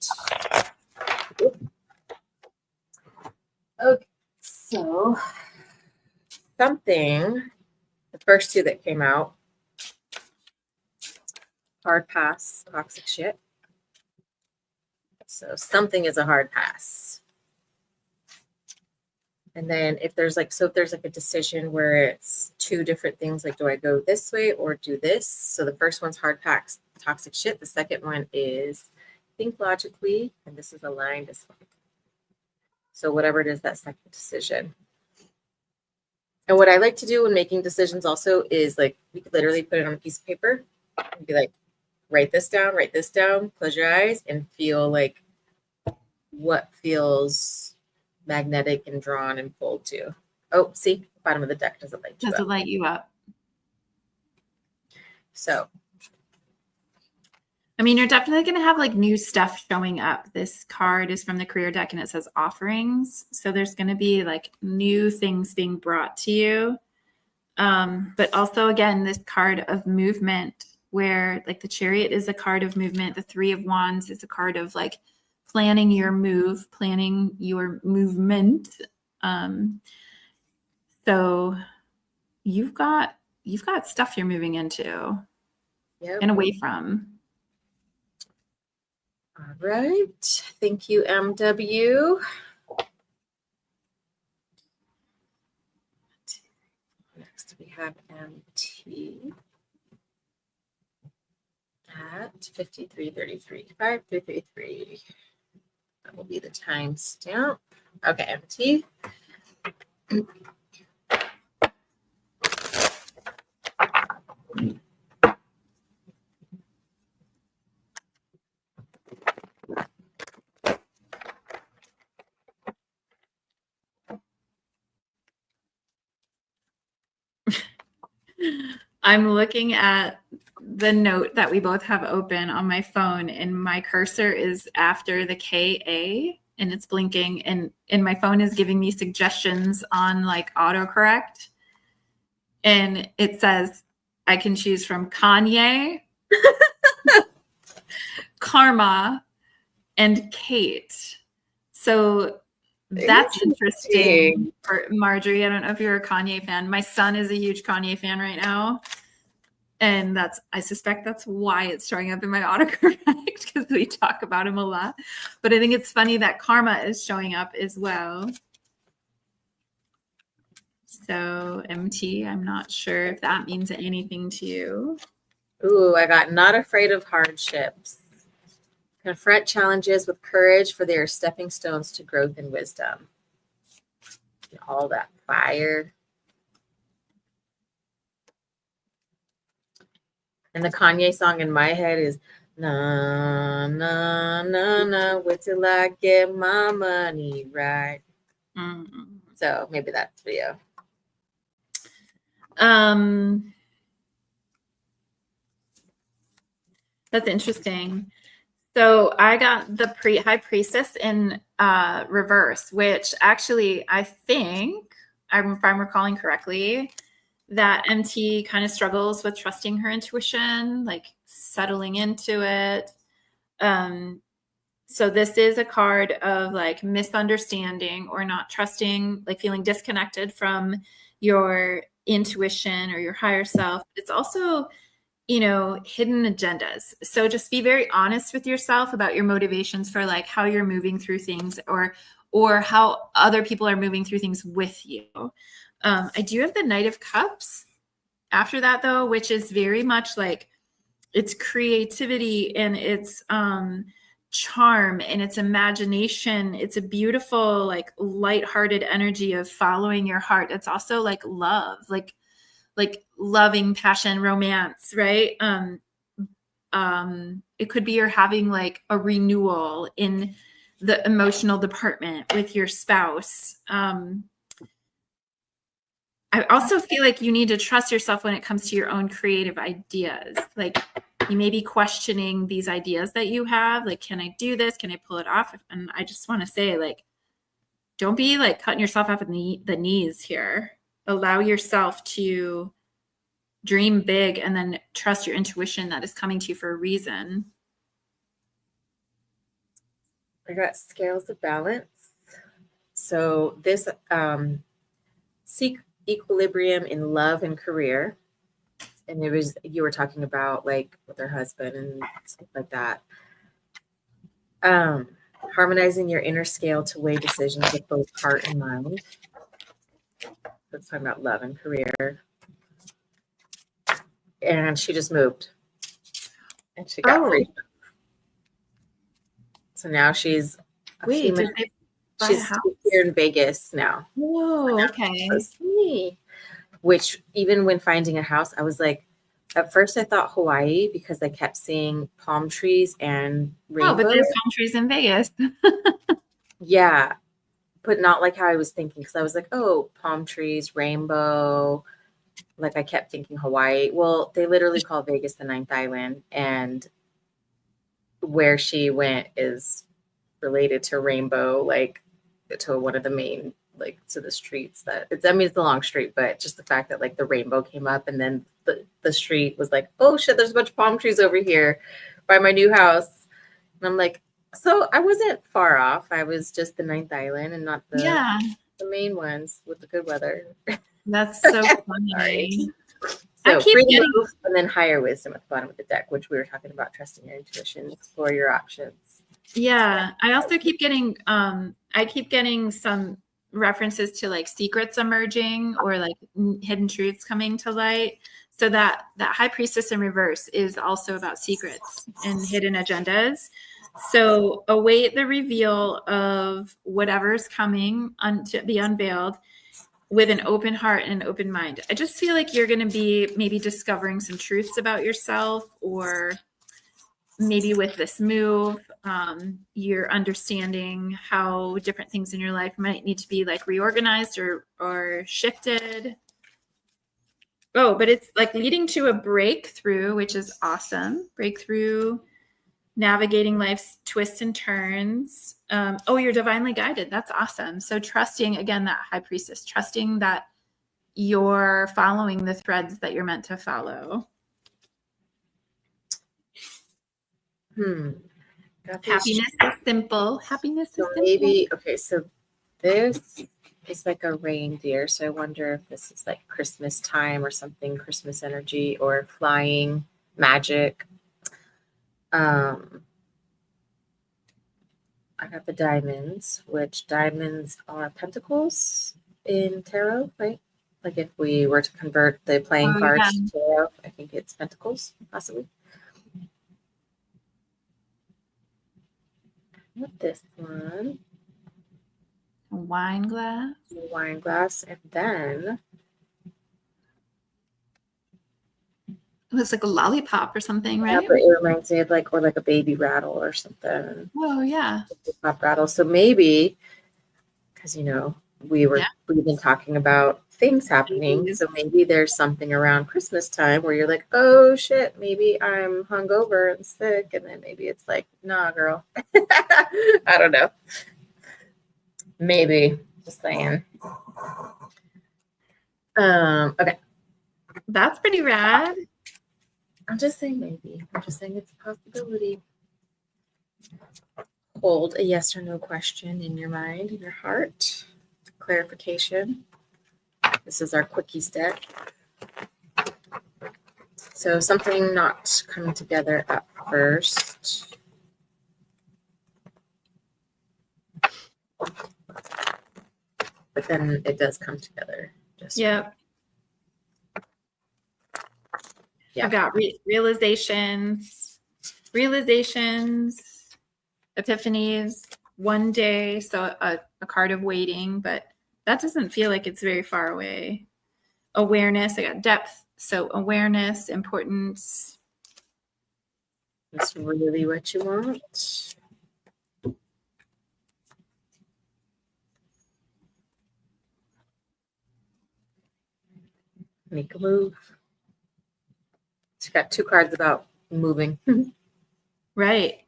Okay, so something, the first two that came out, hard pass, toxic shit. So something is a hard pass. And then if there's like a decision where it's two different things, like do I go this way or do this? So the first one's hard pass, toxic shit. The second one is think logically, and this is aligned as fuck. So whatever it is, that second decision. And what I like to do when making decisions also is like, we could literally put it on a piece of paper and be like, write this down, close your eyes and feel like what feels magnetic and drawn and pulled to. Oh, see, bottom of the deck doesn't light you up. Doesn't light you up. So, I mean, you're definitely going to have like new stuff showing up. This card is from the career deck and it says offerings. So there's going to be like new things being brought to you. But also, again, this card of movement where like the Chariot is a card of movement. The Three of Wands is a card of like planning your move, planning your movement. So you've got stuff you're moving into and away from. All right. Thank you, MW. Next, we have MT at 5333. 5333. That will be the timestamp. Okay, MT. I'm looking at the note that we both have open on my phone, and my cursor is after the KA and it's blinking, and my phone is giving me suggestions on like autocorrect. And it says I can choose from Kanye, Karma, and Kate. So that's interesting for Marjorie. I don't know if you're a Kanye fan. My son is a huge Kanye fan right now. And I suspect that's why it's showing up in my autocorrect, because we talk about him a lot. But I think it's funny that Karma is showing up as well. So MT, I'm not sure if that means anything to you. Ooh, I got not afraid of hardships. Confront challenges with courage, for they are stepping stones to growth and wisdom. all that fire. And the Kanye song in my head is na na na na, wait till I get my money right. Mm. So maybe that's for you. That's interesting. So I got the high priestess in reverse, which actually I think, if I'm recalling correctly, that MT kind of struggles with trusting her intuition, like settling into it. So this is a card of like misunderstanding or not trusting, like feeling disconnected from your intuition or your higher self. It's also, hidden agendas. So just be very honest with yourself about your motivations for like how you're moving through things or how other people are moving through things with you. I do have the Knight of Cups after that though, which is very much like it's creativity and it's charm and it's imagination. It's a beautiful, like lighthearted energy of following your heart. It's also like love, like loving, passion, romance, right? It could be you're having like a renewal in the emotional department with your spouse. I also feel like you need to trust yourself when it comes to your own creative ideas. Like you may be questioning these ideas that you have. Like, can I do this? Can I pull it off? And I just want to say, like, don't be like cutting yourself up in the knees here. Allow yourself to dream big and then trust your intuition that is coming to you for a reason. I got scales of balance. So this seek equilibrium in love and career. And you were talking about like with her husband and stuff like that. Harmonizing your inner scale to weigh decisions with both heart and mind. Let's talk about love and career. And she just moved. And she got free. So now she's a human. She's here in Vegas now. Oh, okay. That's me. Which even when finding a house, I was like, at first I thought Hawaii because I kept seeing palm trees and rainbows. Oh, but there's palm trees in Vegas. Yeah, but not like how I was thinking because I was like, oh, palm trees, rainbow. Like I kept thinking Hawaii. Well, they literally call Vegas the ninth island, and where she went is related to rainbow, like to one of the main, like to the streets that it's, I mean, it's a long street, but just the fact that like the rainbow came up and then the street was like, oh shit, there's a bunch of palm trees over here by my new house. And I'm like, so I wasn't far off. I was just the ninth island and not the main ones with the good weather. That's so funny. So free move and then higher wisdom at the bottom of the deck, which we were talking about, trusting your intuition, explore your options. Yeah. I also keep getting some references to like secrets emerging or like hidden truths coming to light. So that high priestess in reverse is also about secrets and hidden agendas. So await the reveal of whatever's coming to be unveiled with an open heart and an open mind. I just feel like you're going to be maybe discovering some truths about yourself, or maybe with this move, you're understanding how different things in your life might need to be like reorganized or shifted. Oh, but it's like leading to a breakthrough, which is awesome. Breakthrough, navigating life's twists and turns. You're divinely guided. That's awesome. So trusting, again, that high priestess, trusting that you're following the threads that you're meant to follow. Happiness is simple. Happiness is simple. Maybe, okay, so this is like a reindeer. So I wonder if this is like Christmas time or something, Christmas energy or flying magic. I got the diamonds, which diamonds are pentacles in tarot, right? Like if we were to convert the playing cards to tarot, I think it's pentacles, possibly. Not this one. A wine glass. A wine glass, and then It looks like a lollipop or something, yeah, right? but it reminds me of like a baby rattle or something. Oh, yeah. Pop rattle. So maybe because we've been talking about things happening. So maybe there's something around Christmas time where you're like, oh shit, maybe I'm hungover and sick, and then maybe it's like, nah, girl. I don't know. Maybe. Just saying. Okay. That's pretty rad. I'm just saying maybe. I'm just saying it's a possibility. Hold a yes or no question in your mind, in your heart. Clarification. This is our quickie step. So something not coming together at first. But then it does come together. Yep. Yeah. I've got realizations, epiphanies, one day, so a card of waiting, but that doesn't feel like it's very far away. Awareness, I got depth, so awareness, importance. That's really what you want. Make a move. It's got two cards about moving. Right.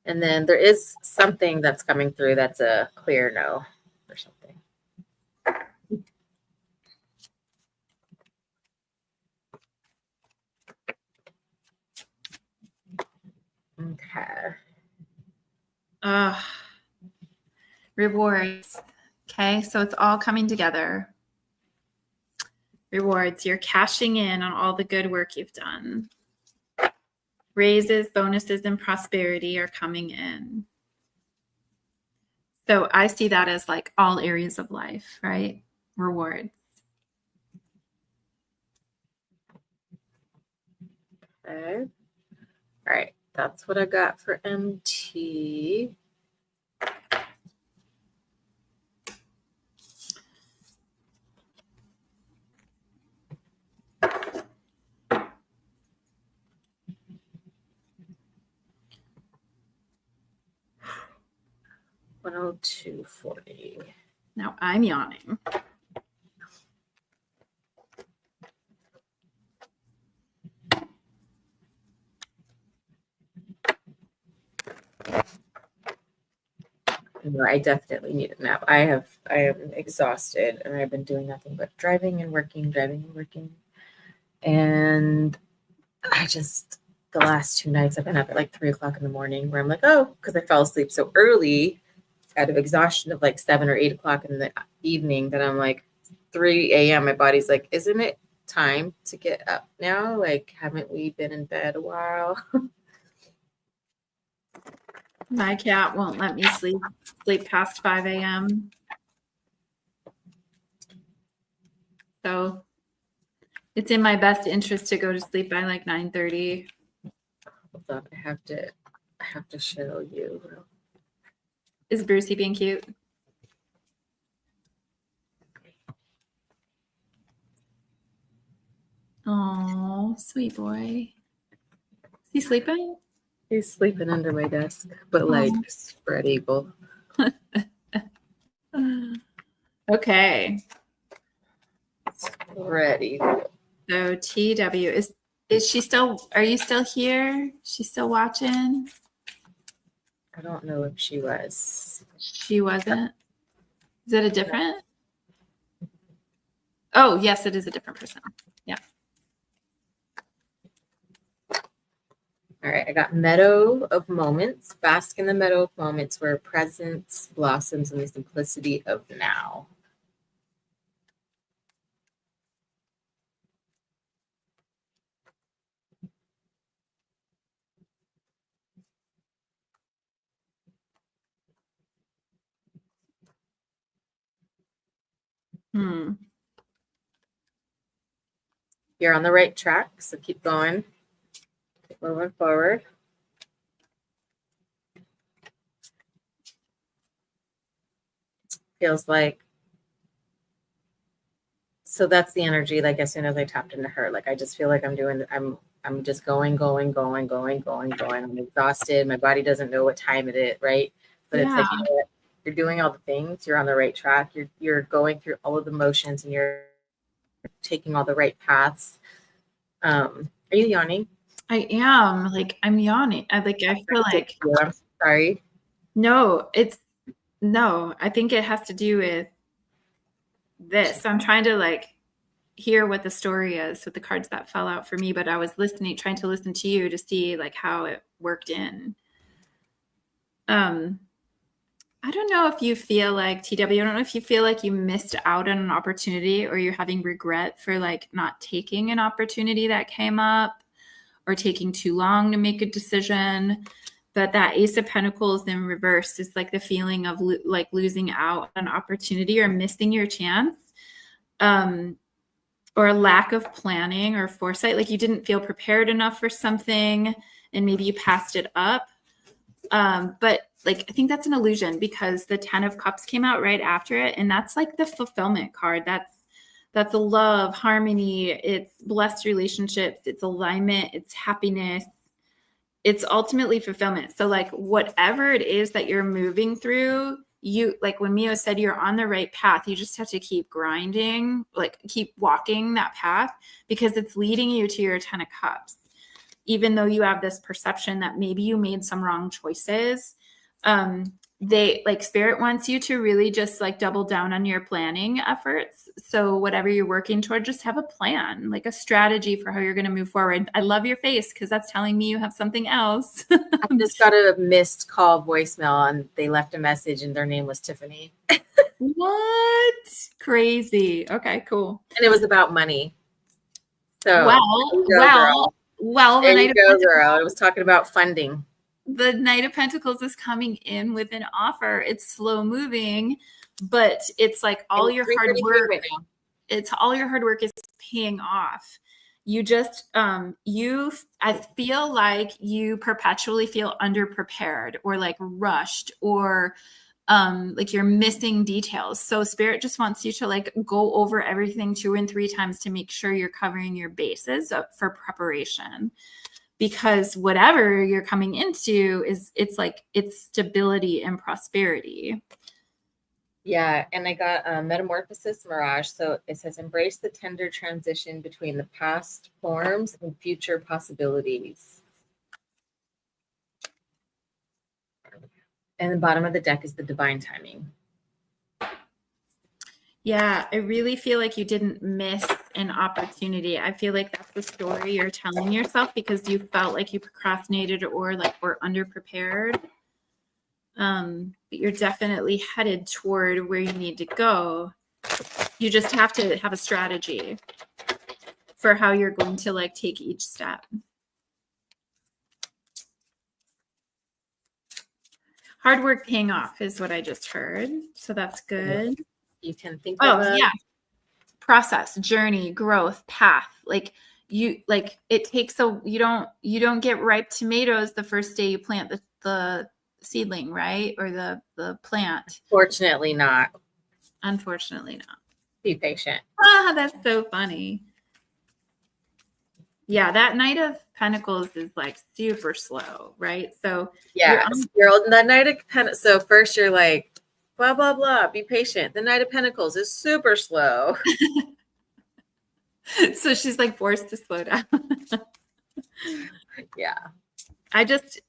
And then there is something that's coming through that's a clear no or something. Okay. Rewards. Okay, so it's all coming together. Rewards, you're cashing in on all the good work you've done. Raises, bonuses, and prosperity are coming in. So I see that as like all areas of life, right? Rewards. Okay. All right. That's what I got for MT. $102.40. Now I'm yawning. No, I definitely need a nap. I am exhausted, and I've been doing nothing but driving and working. And I just, the last 2 nights I've been up at like 3 o'clock in the morning where I'm like, oh, because I fell asleep so early out of exhaustion of like 7 or 8 o'clock in the evening that I'm like 3 a.m. My body's like, isn't it time to get up now? Like, haven't we been in bed a while? My cat won't let me sleep past 5 a.m. So it's in my best interest to go to sleep by like 9:30. Hold on, I have to show you. Is Brucey being cute? Oh, sweet boy. Is he sleeping? He's sleeping under my desk, but like spread eagle. Okay. Spread eagle. So TW is she still? Are you still here? She's still watching? I don't know if she was. She wasn't. Is it a different? Oh, yes, it is a different person. Yeah. All right, I got meadow of moments. Bask in the meadow of moments where presence blossoms in the simplicity of now. You're on the right track, so keep going. Keep moving forward. feels like, so that's the energy. Like as soon as I tapped into her, like I just feel like I'm just going. I'm exhausted. My body doesn't know what time it is, right? But it's like, Yeah. you know what? You're doing all the things. You're on the right track. You're going through all of the motions, and you're taking all the right paths. Are you yawning? I am. Like, I'm yawning. I feel like, I'm sorry. no, I think it has to do with this. I'm trying to like hear what the story is with the cards that fell out for me, but I was trying to listen to you to see like how it worked in. I don't know if you feel like TW, I don't know if you feel like you missed out on an opportunity or you're having regret for like not taking an opportunity that came up or taking too long to make a decision. But that Ace of Pentacles in reverse is like the feeling of like losing out on an opportunity or missing your chance. Or a lack of planning or foresight, like you didn't feel prepared enough for something and maybe you passed it up. But like, I think that's an illusion because the 10 of Cups came out right after it. And that's like the fulfillment card. That's a love, harmony. It's blessed relationships. It's alignment. It's happiness. It's ultimately fulfillment. So like whatever it is that you're moving through, you like when Mio said you're on the right path, you just have to keep grinding, like keep walking that path because it's leading you to your 10 of Cups. Even though you have this perception that maybe you made some wrong choices, they like spirit wants you to really just like double down on your planning efforts. So whatever you're working toward, just have a plan, like a strategy for how you're going to move forward. I love your face because that's telling me you have something else. I just got a missed call voicemail and they left a message and their name was Tiffany. What? Crazy. Okay, cool. And it was about money. So well, there you go, girl. It was talking about funding. The Knight of Pentacles is coming in with an offer. It's slow moving, but it's like all your hard work. Right now. It's all your hard work is paying off. You just, I feel like you perpetually feel underprepared or like rushed or like you're missing details. So spirit just wants you to like go over everything 2 and 3 times to make sure you're covering your bases for preparation. Because whatever you're coming into it's like it's stability and prosperity. Yeah, and I got Metamorphosis Mirage. So it says embrace the tender transition between the past forms and future possibilities. And the bottom of the deck is the divine timing. Yeah, I really feel like you didn't miss an opportunity. I feel like that's the story you're telling yourself because you felt like you procrastinated or like were underprepared. But you're definitely headed toward where you need to go. You just have to have a strategy for how you're going to like take each step. Hard work paying off is what I just heard. So that's good. You can think of yeah. Process, journey, growth, path. Like you like it takes you don't get ripe tomatoes the first day you plant the seedling, right? Or the plant. Unfortunately not. Be patient. That's so funny. Yeah, that Knight of Pentacles is like super slow, right? So yeah, you're on the Knight of Pentacles. So first you're like, blah, blah, blah, be patient. The Knight of Pentacles is super slow. So she's like forced to slow down. Yeah. I just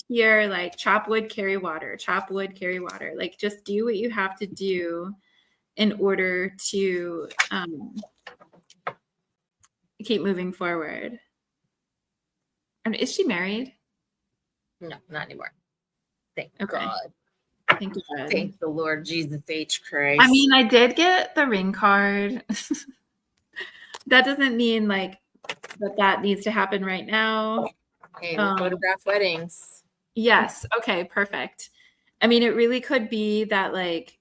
hear like chop wood, carry water, chop wood, carry water. Like just do what you have to do in order to keep moving forward. And is she married? No, not anymore. Thank God. Thank God. Thank the Lord Jesus H. Christ. I mean, I did get the ring card. That doesn't mean like that needs to happen right now. Hey, photograph weddings. Yes. Okay, perfect. I mean, it really could be that like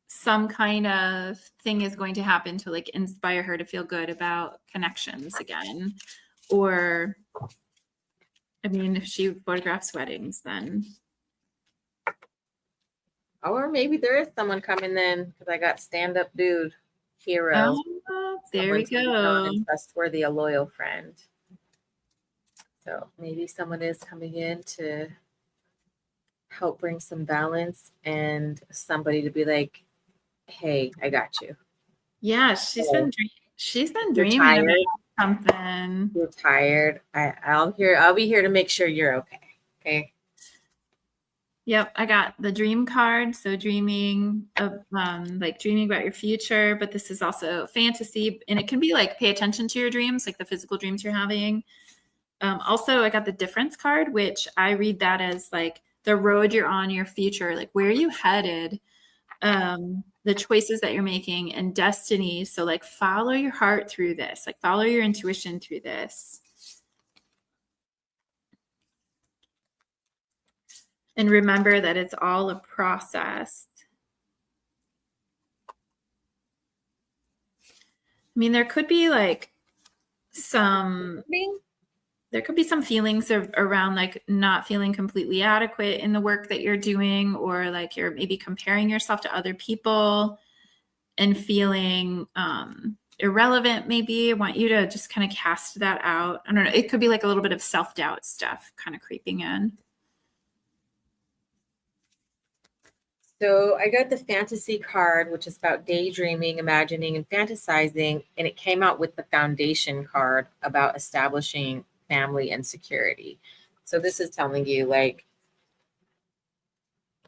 some kind of thing is going to happen to like inspire her to feel good about connections again. Or, I mean, if she photographs weddings, then. Or maybe there is someone coming then, because I got stand-up dude, hero. Oh, there Someone we to lean on go. and trustworthy, a loyal friend. So maybe someone is coming in to help bring some balance and somebody to be like, hey, I got you. Yeah, Oh, she's been you're dreaming tired. about something. You're tired. I'll be here to make sure you're okay. Okay. Yep, I got the dream card. So dreaming of like dreaming about your future, but this is also fantasy, and it can be like pay attention to your dreams, like the physical dreams you're having. Also, I got the difference card, which I read that as like the road you're on, your future, like where are you headed, the choices that you're making, and destiny. So like follow your heart through this, like follow your intuition through this. And remember that it's all a process. I mean, there could be like some feelings around like not feeling completely adequate in the work that you're doing, or like you're maybe comparing yourself to other people and feeling irrelevant. Maybe I want you to just kind of cast that out. I don't know. It could be like a little bit of self-doubt stuff kind of creeping in. So I got the fantasy card, which is about daydreaming, imagining, and fantasizing. And it came out with the foundation card about establishing family and security. So this is telling you, like,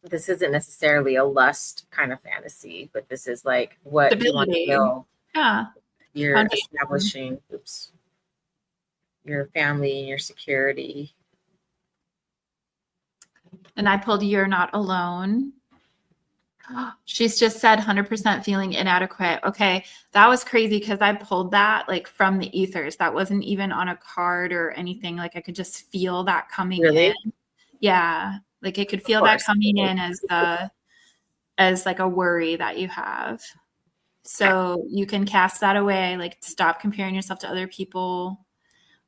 this isn't necessarily a lust kind of fantasy, but this is like what you want to Stability. build. Yeah. You're Foundation. establishing, your family and your security. And I pulled You're Not Alone. She's just said 100% feeling inadequate. Okay, that was crazy because I pulled that like from the ethers. That wasn't even on a card or anything. Like I could just feel that coming Really? in. Yeah, like I could Of feel that course. coming in as like a worry that you have. So you can cast that away. Like stop comparing yourself to other people.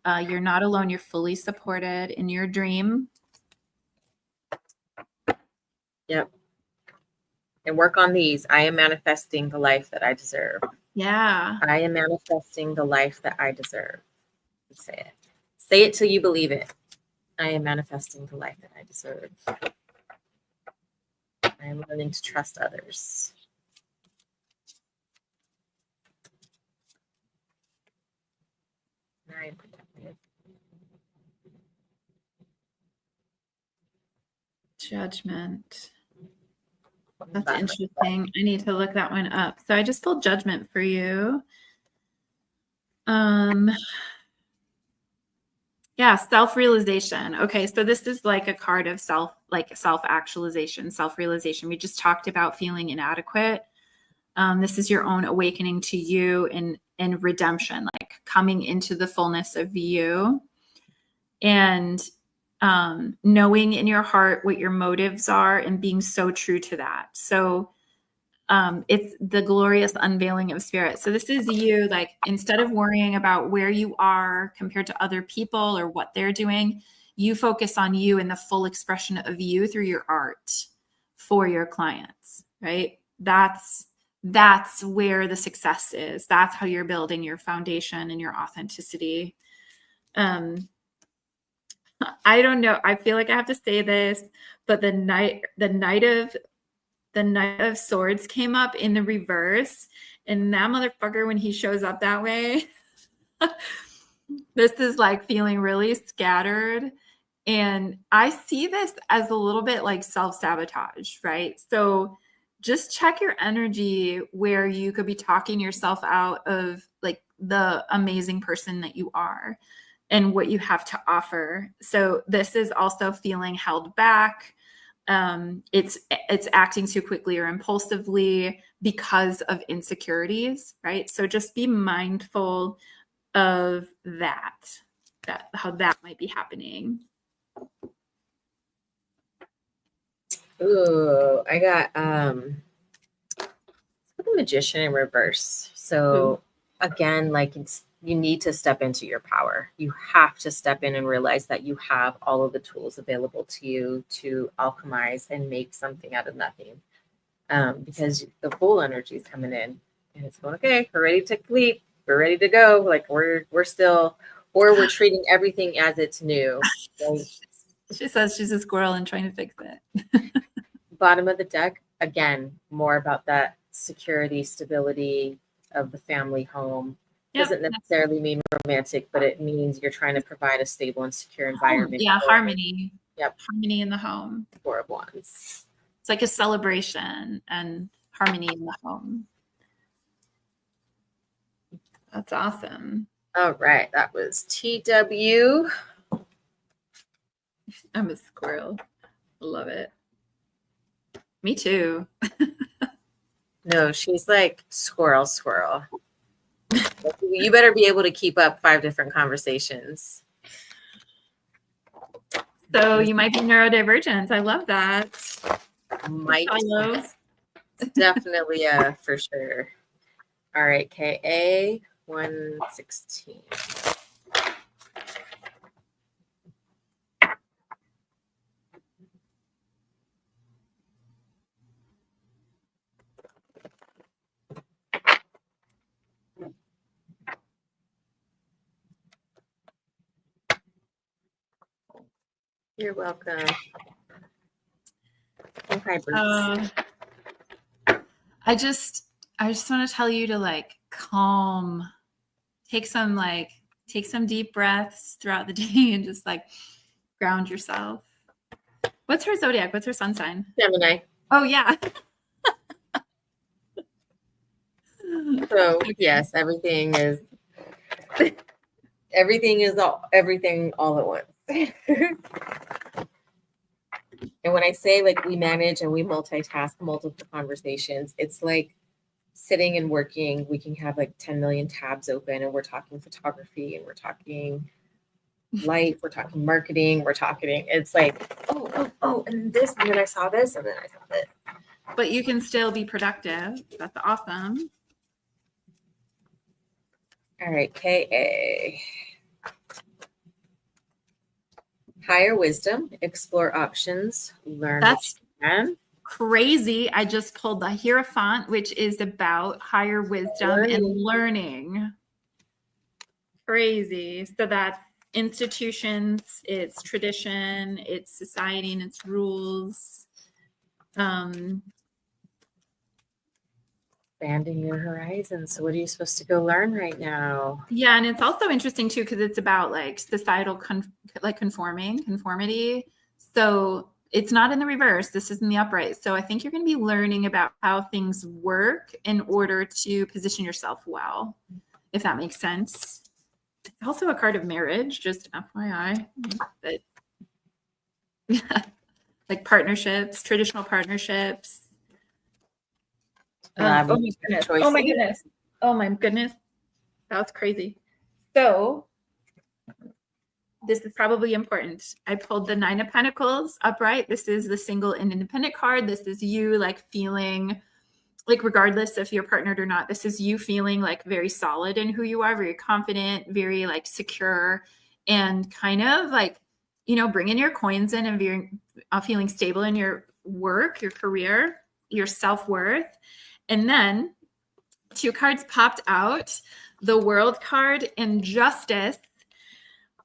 You're not alone. You're fully supported in your dream. Yep. And work on these. I am manifesting the life that I deserve. Yeah. I am manifesting the life that I deserve. Say it. Say it till you believe it. I am manifesting the life that I deserve. I am learning to trust others. I am protected. Judgment. That's interesting. I need to look that one up. So I just pulled Judgment for you. Yeah, self-realization. Okay, so this is like a card of self-actualization, self-realization. We just talked about feeling inadequate. This is your own awakening to you and redemption, like coming into the fullness of you. And knowing in your heart what your motives are and being so true to that. So it's the glorious unveiling of spirit. So this is you, like, instead of worrying about where you are compared to other people or what they're doing, you focus on you and the full expression of you through your art for your clients, right? That's where the success is. That's how you're building your foundation and your authenticity. I don't know. I feel like I have to say this, but the Knight of Swords came up in the reverse, and that motherfucker, when he shows up that way, this is like feeling really scattered. And I see this as a little bit like self-sabotage, right? So just check your energy where you could be talking yourself out of like the amazing person that you are and what you have to offer. So this is also feeling held back. It's acting too quickly or impulsively because of insecurities, right? So just be mindful of that how that might be happening. Ooh, I got the Magician in reverse. So again, like you need to step into your power. You have to step in and realize that you have all of the tools available to you to alchemize and make something out of nothing. because the full energy is coming in and it's going, okay, we're ready to leap. We're ready to go. Like we're still, or we're treating everything as it's new. Right? She says she's a squirrel and trying to fix it. Bottom of the deck, again, more about that security, stability of the family home. Yep. Doesn't necessarily mean romantic, but it means you're trying to provide a stable and secure environment. Yeah, harmony. Yep. Harmony in the home. Four of Wands. It's like a celebration and harmony in the home. That's awesome. All right, that was TW. I'm a squirrel. Love it. Me too. No, she's like squirrel. You better be able to keep up 5 different conversations. So you might be neurodivergent. I love that. Might definitely for sure. All right, KA 116. You're welcome. Oh, hi, Bruce. I just want to tell you to like calm, take some deep breaths throughout the day and just like ground yourself. What's her zodiac? What's her sun sign? Gemini. Oh yeah. So yes, everything all at once. And when I say like we manage and we multitask multiple conversations, it's like sitting and working. We can have like 10 million tabs open and we're talking photography and we're talking life, we're talking marketing, it's like, oh, and this, and then I saw this, and then I saw this. But you can still be productive. That's awesome. All right, KA. Higher wisdom, explore options, learn. That's crazy. I just pulled the Hierophant, which is about higher wisdom and learning. Crazy. So that's institutions, it's tradition, it's society and its rules. Expanding your horizons. So what are you supposed to go learn right now? Yeah, and it's also interesting too because it's about like societal conformity. So it's not in the reverse. This is in the upright. So I think you're going to be learning about how things work in order to position yourself well, if that makes sense. It's also a card of marriage, just FYI. But yeah, like partnerships, traditional partnerships. Oh my goodness. Oh my goodness. Oh my goodness. That was crazy. So this is probably important. I pulled the 9 of Pentacles upright. This is the single and independent card. This is you like feeling like regardless if you're partnered or not, this is you feeling like very solid in who you are, very confident, very like secure, and kind of like, you know, bringing your coins in and being feeling stable in your work, your career, your self-worth. And then 2 cards popped out, the World card and Justice.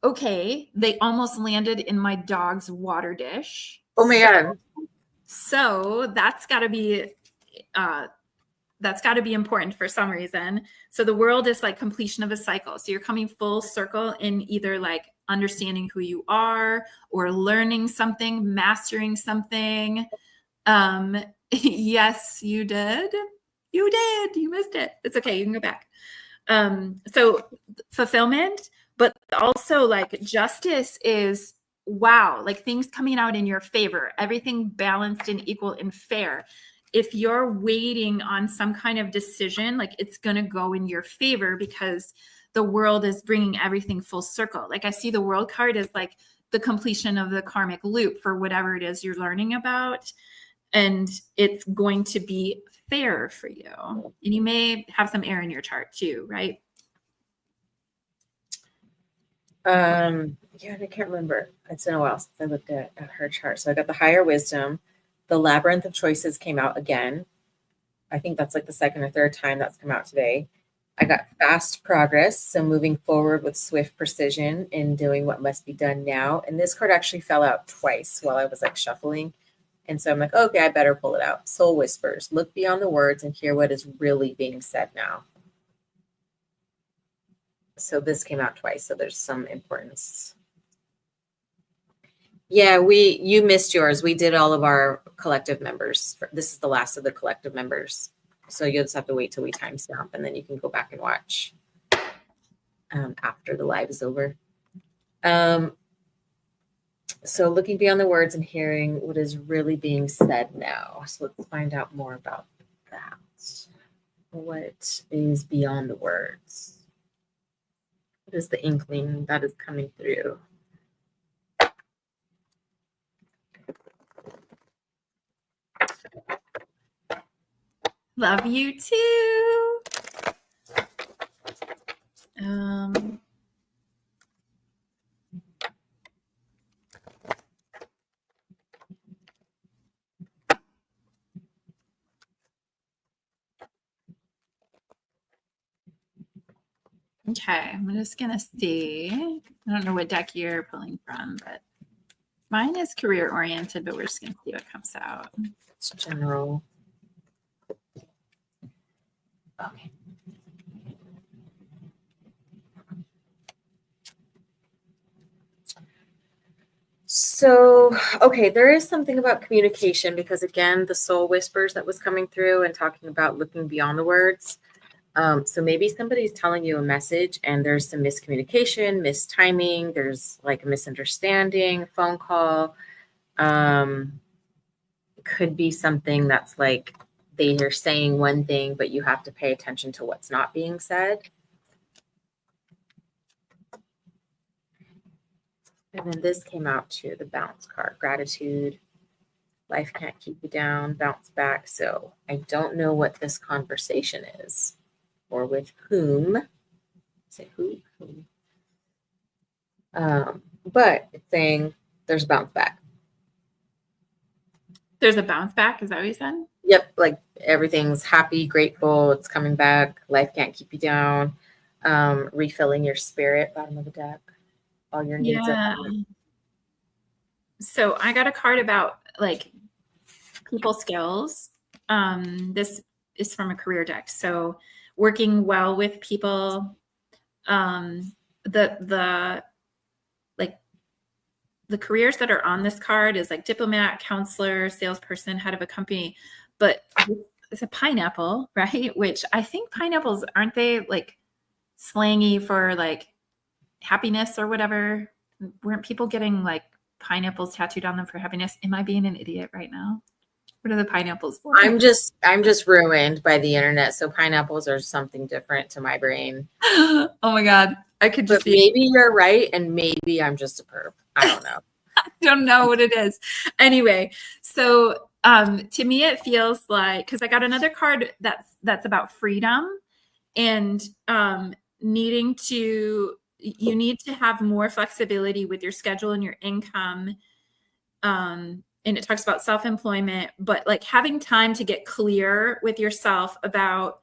Okay, they almost landed in my dog's water dish. Oh my God. So that's got to be important for some reason. So the World is like completion of a cycle. So you're coming full circle in either like understanding who you are or learning something, mastering something. Yes, you did. You did. You missed it. It's okay. You can go back. So fulfillment, but also like justice is wow, like things coming out in your favor, everything balanced and equal and fair. If you're waiting on some kind of decision, like it's going to go in your favor because the World is bringing everything full circle. Like I see the World card as like the completion of the karmic loop for whatever it is you're learning about. And it's going to be fair for you. And you may have some air in your chart too, right? Yeah, I can't remember. It's been a while since I looked at her chart. So I got the higher wisdom. The labyrinth of choices came out again. I think that's like the second or third time that's come out today. I got fast progress, so moving forward with swift precision in doing what must be done now. And this card actually fell out twice while I was like shuffling. And so I'm like, okay, I better pull it out. Soul whispers, look beyond the words and hear what is really being said now. So this came out twice, so there's some importance. Yeah, you missed yours. We did all of our collective members. This is the last of the collective members. So you'll just have to wait till we timestamp, and then you can go back and watch after the live is over. So looking beyond the words and hearing what is really being said now. So let's find out more about that. What is beyond the words? What is the inkling that is coming through? Love you too. Okay, I'm just gonna see. I don't know what deck you're pulling from, but mine is career oriented, but we're just gonna see what comes out. It's general. Okay. So, okay, there is something about communication because, again, the soul whispers that was coming through and talking about looking beyond the words. So maybe somebody's telling you a message and there's some miscommunication, mistiming, there's like a misunderstanding, phone call. Could be something that's like they are saying one thing, but you have to pay attention to what's not being said. And then this came out too, the bounce card, gratitude. Life can't keep you down, bounce back. So I don't know what this conversation is or with whom. Say who? But it's saying there's a bounce back. There's a bounce back. Is that what you said? Yep. Like everything's happy, grateful. It's coming back. Life can't keep you down. Refilling your spirit, bottom of the deck. All your needs are met. So I got a card about like people skills. This is from a career deck. So working well with people. The careers that are on this card is like diplomat, counselor, salesperson, head of a company, but it's a pineapple, right? Which I think pineapples, aren't they like slangy for like happiness or whatever? Weren't people getting like pineapples tattooed on them for happiness? Am I being an idiot right now? What are the pineapples for? I'm just ruined by the internet. So pineapples are something different to my brain. Oh my God. I could just maybe you're right. And maybe I'm just a perp. I don't know. I don't know what it is. Anyway, so to me, it feels like, because I got another card that's about freedom and you need to have more flexibility with your schedule and your income. And it talks about self-employment, but like having time to get clear with yourself about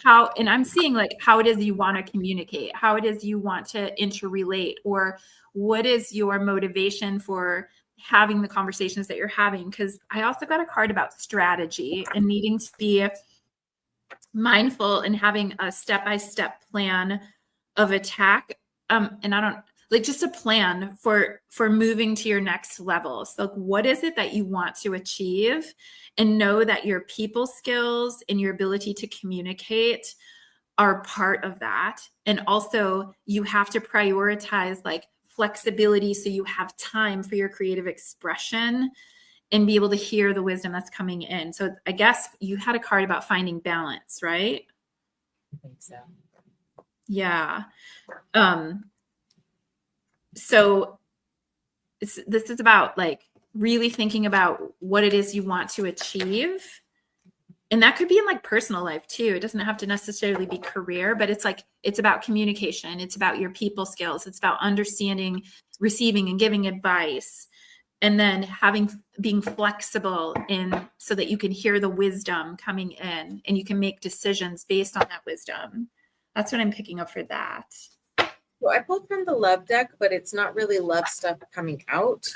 how, and I'm seeing like how it is you want to communicate, how it is you want to interrelate, or what is your motivation for having the conversations that you're having. Because I also got a card about strategy and needing to be mindful and having a step-by-step plan of attack. And I don't like just a plan for moving to your next level. So like, what is it that you want to achieve? And know that your people skills and your ability to communicate are part of that. And also you have to prioritize like flexibility so you have time for your creative expression and be able to hear the wisdom that's coming in. So I guess you had a card about finding balance, right? I think so. Yeah. So this is about like really thinking about what it is you want to achieve. And that could be in like personal life too. It doesn't have to necessarily be career, but it's like, it's about communication. It's about your people skills. It's about understanding, receiving and giving advice. and then being flexible in so that you can hear the wisdom coming in and you can make decisions based on that wisdom. That's what I'm picking up for that. Well, I pulled from the love deck, but it's not really love stuff coming out.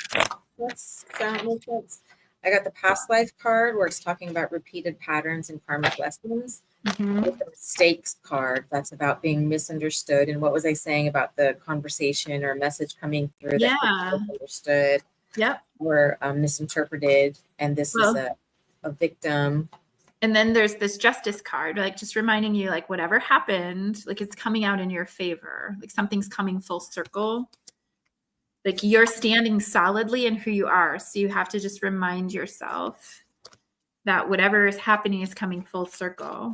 Does that make sense? I got the past life card where it's talking about repeated patterns and karmic lessons. With the mistakes card, that's about being misunderstood. And what was I saying about the conversation or message coming through that was misunderstood? Yep. Or misinterpreted. And this is a victim. And then there's this justice card, like just reminding you, like whatever happened, like it's coming out in your favor, like something's coming full circle. Like you're standing solidly in who you are. So you have to just remind yourself that whatever is happening is coming full circle.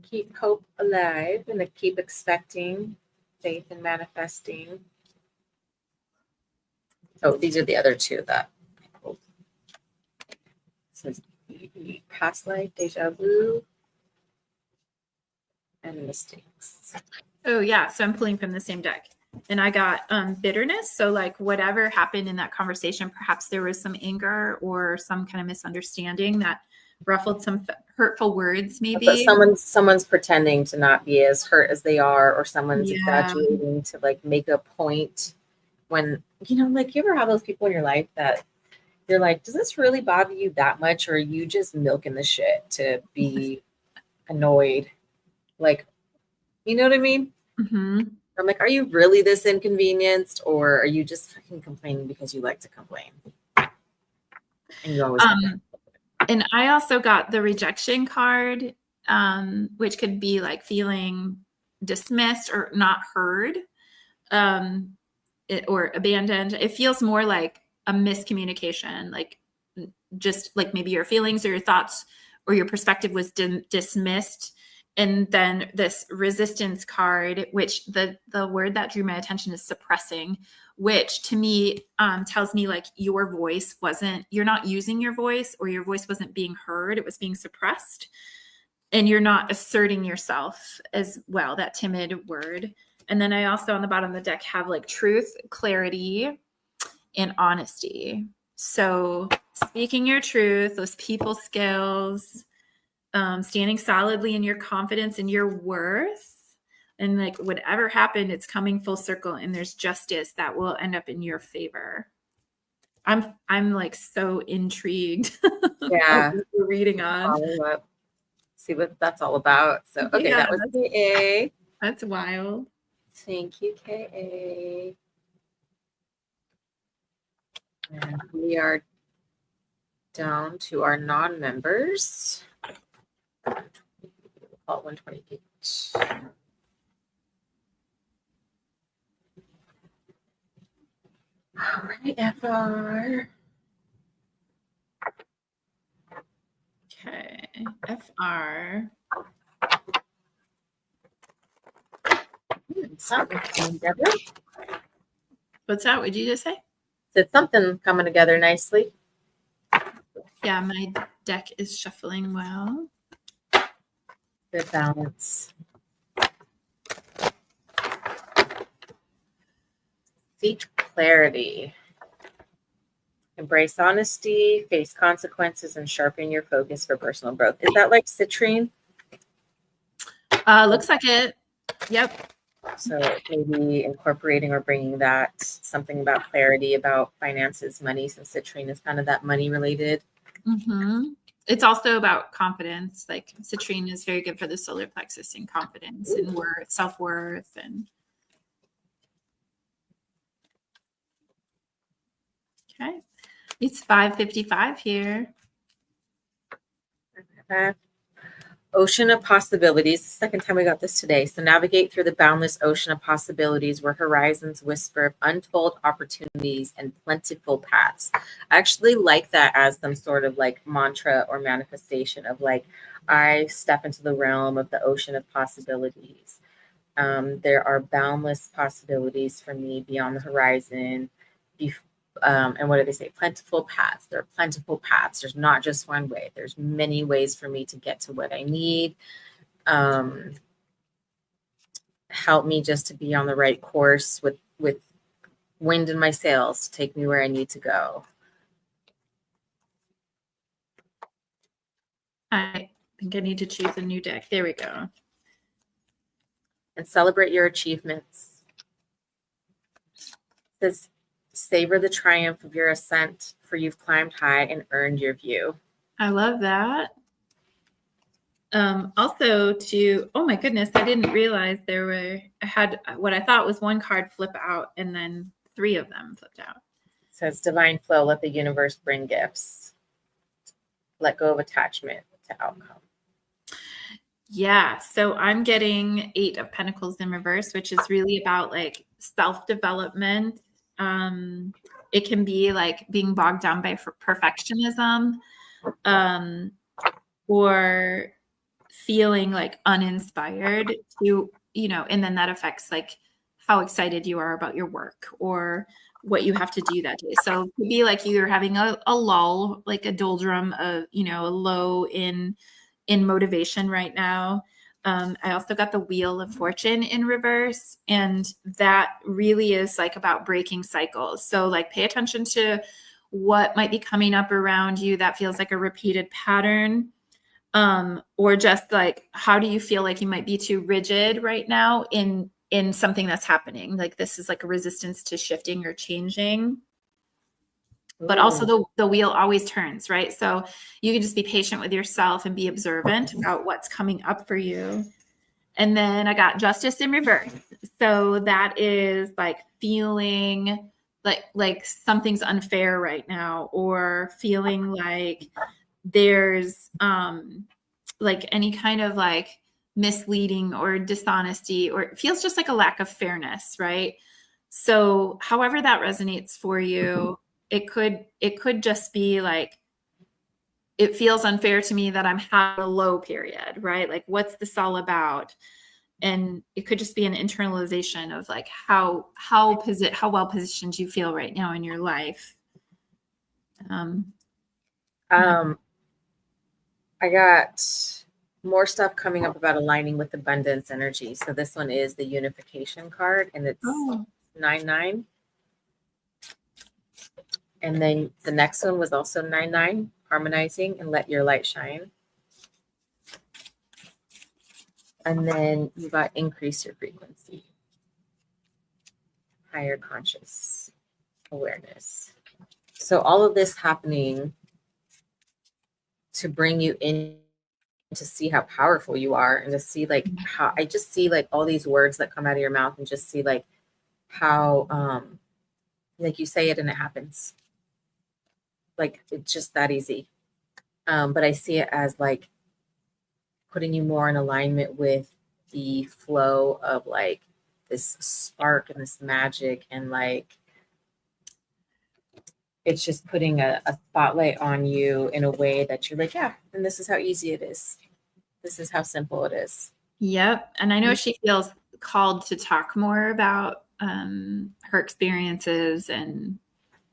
Keep hope alive and keep expecting, faith and manifesting. Oh, these are the other two that it says past life, deja vu, and mistakes. Oh yeah, so I'm pulling from the same deck. And I got bitterness. So like whatever happened in that conversation, perhaps there was some anger or some kind of misunderstanding that ruffled some hurtful words maybe. But someone's pretending to not be as hurt as they are, or someone's exaggerating to like make a point when, you know, like you ever have those people in your life that you're like, does this really bother you that much? Or are you just milking the shit to be annoyed? Like, you know what I mean? Mm-hmm. I'm like, are you really this inconvenienced, or are you just fucking complaining because you like to complain? And you always and I also got the rejection card, which could be like feeling dismissed or not heard, or abandoned. It feels more like a miscommunication, like just like maybe your feelings or your thoughts or your perspective was dismissed. And then this resistance card, which the word that drew my attention is suppressing, which to me tells me like your voice you're not using your voice, or your voice wasn't being heard. It was being suppressed. And you're not asserting yourself as well, that timid word. And then I also on the bottom of the deck have like truth, clarity, and honesty. So speaking your truth, those people skills, standing solidly in your confidence and your worth, and like whatever happened, it's coming full circle, and there's justice that will end up in your favor. I'm like so intrigued. Yeah, we're reading on. Follow up. See what that's all about. So okay, that was KA. That's wild. Thank you, KA. And we are down to our non-members. 128. All right, FR. Okay, FR. Something coming together. What's that? What did you just say? Said something coming together nicely. Yeah, my deck is shuffling well. Good balance. Seek clarity. Embrace honesty, face consequences, and sharpen your focus for personal growth. Is that like citrine? Looks like it. Yep. So maybe incorporating or bringing that, something about clarity about finances, money, since citrine is kind of that money related. Mm-hmm. It's also about confidence. Like citrine is very good for the solar plexus and confidence and worth, self-worth. And okay. It's 5:55 here. Ocean of possibilities. The second time we got this today. So navigate through the boundless ocean of possibilities where horizons whisper of untold opportunities and plentiful paths. I actually like that as some sort of like mantra or manifestation of like, I step into the realm of the ocean of possibilities. There are boundless possibilities for me beyond the horizon. And what do they say? Plentiful paths. There are plentiful paths. There's not just one way. There's many ways for me to get to what I need. Help me just to be on the right course with wind in my sails to take me where I need to go. I think I need to choose a new deck. There we go. And celebrate your achievements. It says, savor the triumph of your ascent, for you've climbed high and earned your view. I love that. Also oh my goodness, I didn't realize I had what I thought was one card flip out and then 3 of them flipped out. It says divine flow, let the universe bring gifts. Let go of attachment to outcome. Yeah, so I'm getting 8 of Pentacles in reverse, which is really about like self-development. It can be like being bogged down by perfectionism, or feeling like uninspired to, and then that affects like how excited you are about your work or what you have to do that day. So it could be like you're having a lull, like a doldrum of, a low in motivation right now. I also got the Wheel of Fortune in reverse, and that really is like about breaking cycles. So like pay attention to what might be coming up around you that feels like a repeated pattern. Or just like, how do you feel like you might be too rigid right now in something that's happening? Like this is like a resistance to shifting or changing. But also the wheel always turns, right? So you can just be patient with yourself and be observant about what's coming up for you. And then I got Justice in reverse. So that is like feeling like something's unfair right now, or feeling like there's like any kind of like misleading or dishonesty, or it feels just like a lack of fairness, right? So however that resonates for you, it could just be like, it feels unfair to me that I'm having a low period, right? Like, what's this all about? And it could just be an internalization of like how well positioned you feel right now in your life. I got more stuff coming up about aligning with abundance energy. So this one is the unification card, and it's 9-9. And then the next one was also 9-9, harmonizing and let your light shine. And then you got increase your frequency, higher conscious awareness. So all of this happening to bring you in to see how powerful you are, and to see like how I just see like all these words that come out of your mouth, and just see like how like you say it and it happens. Like it's just that easy. But I see it as like putting you more in alignment with the flow of like this spark and this magic, and like it's just putting a spotlight on you in a way that you're like, yeah, and this is how easy it is. This is how simple it is. Yep. And I know she feels called to talk more about her experiences and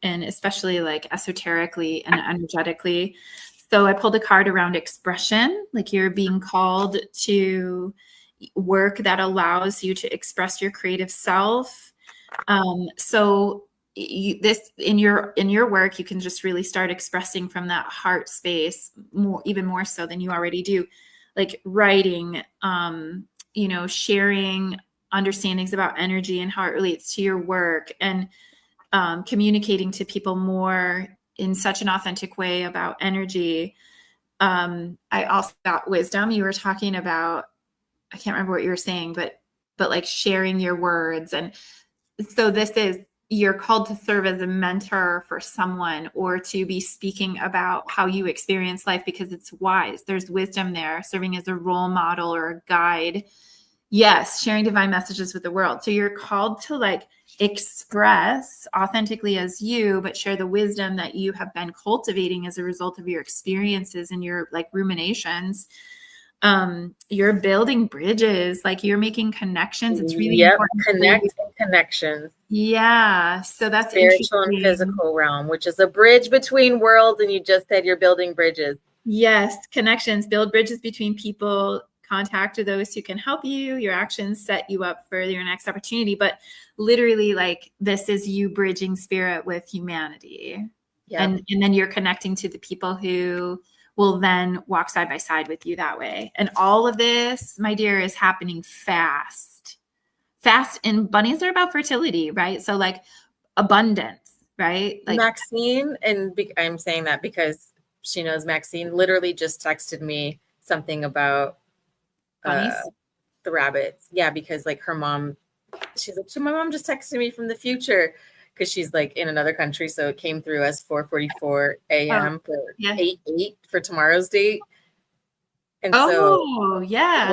especially like esoterically and energetically. So I pulled a card around expression, like you're being called to work that allows you to express your creative self. So this in your work, you can just really start expressing from that heart space even more so than you already do, like writing, sharing understandings about energy and how it relates to your work, and communicating to people more in such an authentic way about energy. I also got wisdom. You were talking about, I can't remember what you were saying, but like sharing your words. And so this is, you're called to serve as a mentor for someone, or to be speaking about how you experience life, because it's wise. There's wisdom there, serving as a role model or a guide. Yes, sharing divine messages with the world. So you're called to like express authentically as you, but share the wisdom that you have been cultivating as a result of your experiences and your like ruminations. You're building bridges, like you're making connections. It's really important. Connections. Yeah. So that's spiritual and physical realm, which is a bridge between worlds. And you just said you're building bridges. Yes. Connections, build bridges between people, contact those who can help you. Your actions set you up for your next opportunity. But literally, like, this is you bridging spirit with humanity. Yep. And then you're connecting to the people who will then walk side by side with you that way. And all of this, my dear, is happening fast. And bunnies are about fertility, right? So like abundance, right? Like Maxine, and I'm saying that because she knows Maxine literally just texted me something about bunnies. the rabbits. Yeah, because like her mom, she's like, my mom just texted me from the future because she's like in another country. So it came through as 4:44 a.m. for 8/8 for tomorrow's date. And so yeah.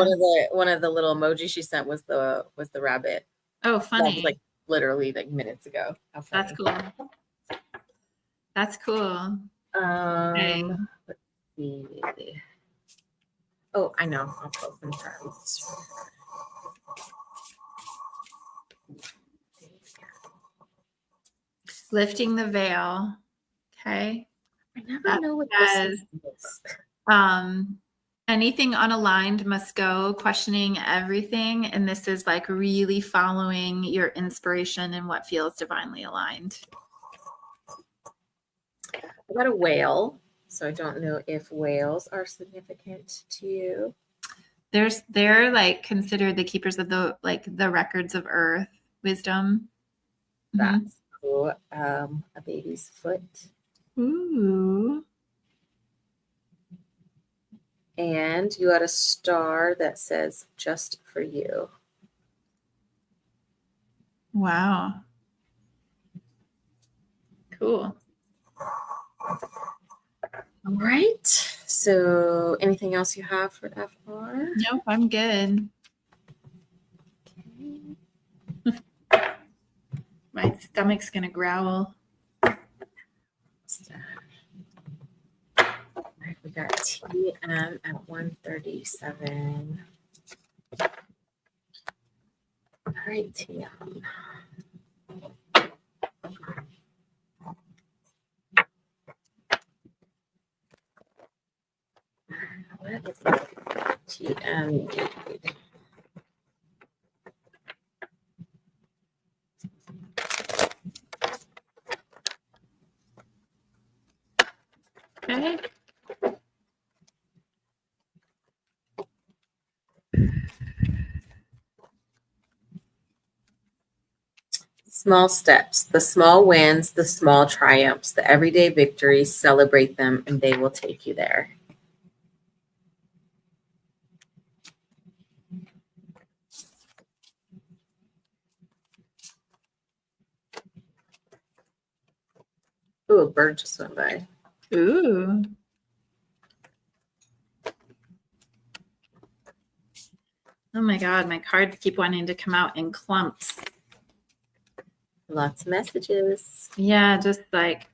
One of the little emojis she sent was the rabbit. Oh, funny. That was like literally like minutes ago. How funny. That's cool. That's cool. Okay. Let's see. Oh, I know. I'll post some terms. Lifting the veil. Okay. I never know what this is. Anything unaligned must go, questioning everything. And this is like really following your inspiration and what feels divinely aligned. I got a whale, so I don't know if whales are significant to you. They're like considered the keepers of the records of earth, wisdom. That's cool. A baby's foot. Ooh. And you got a star that says just for you. Wow. Cool. All right. So anything else you have for FR? Nope, I'm good. Okay. My stomach's going to growl. We got TM at 1:37. All right, TM. What is TM? Okay. Small steps, the small wins, the small triumphs, the everyday victories, celebrate them, and they will take you there. Ooh, a bird just went by. Ooh. Oh my God, my cards keep wanting to come out in clumps. Lots of messages. Yeah, just like.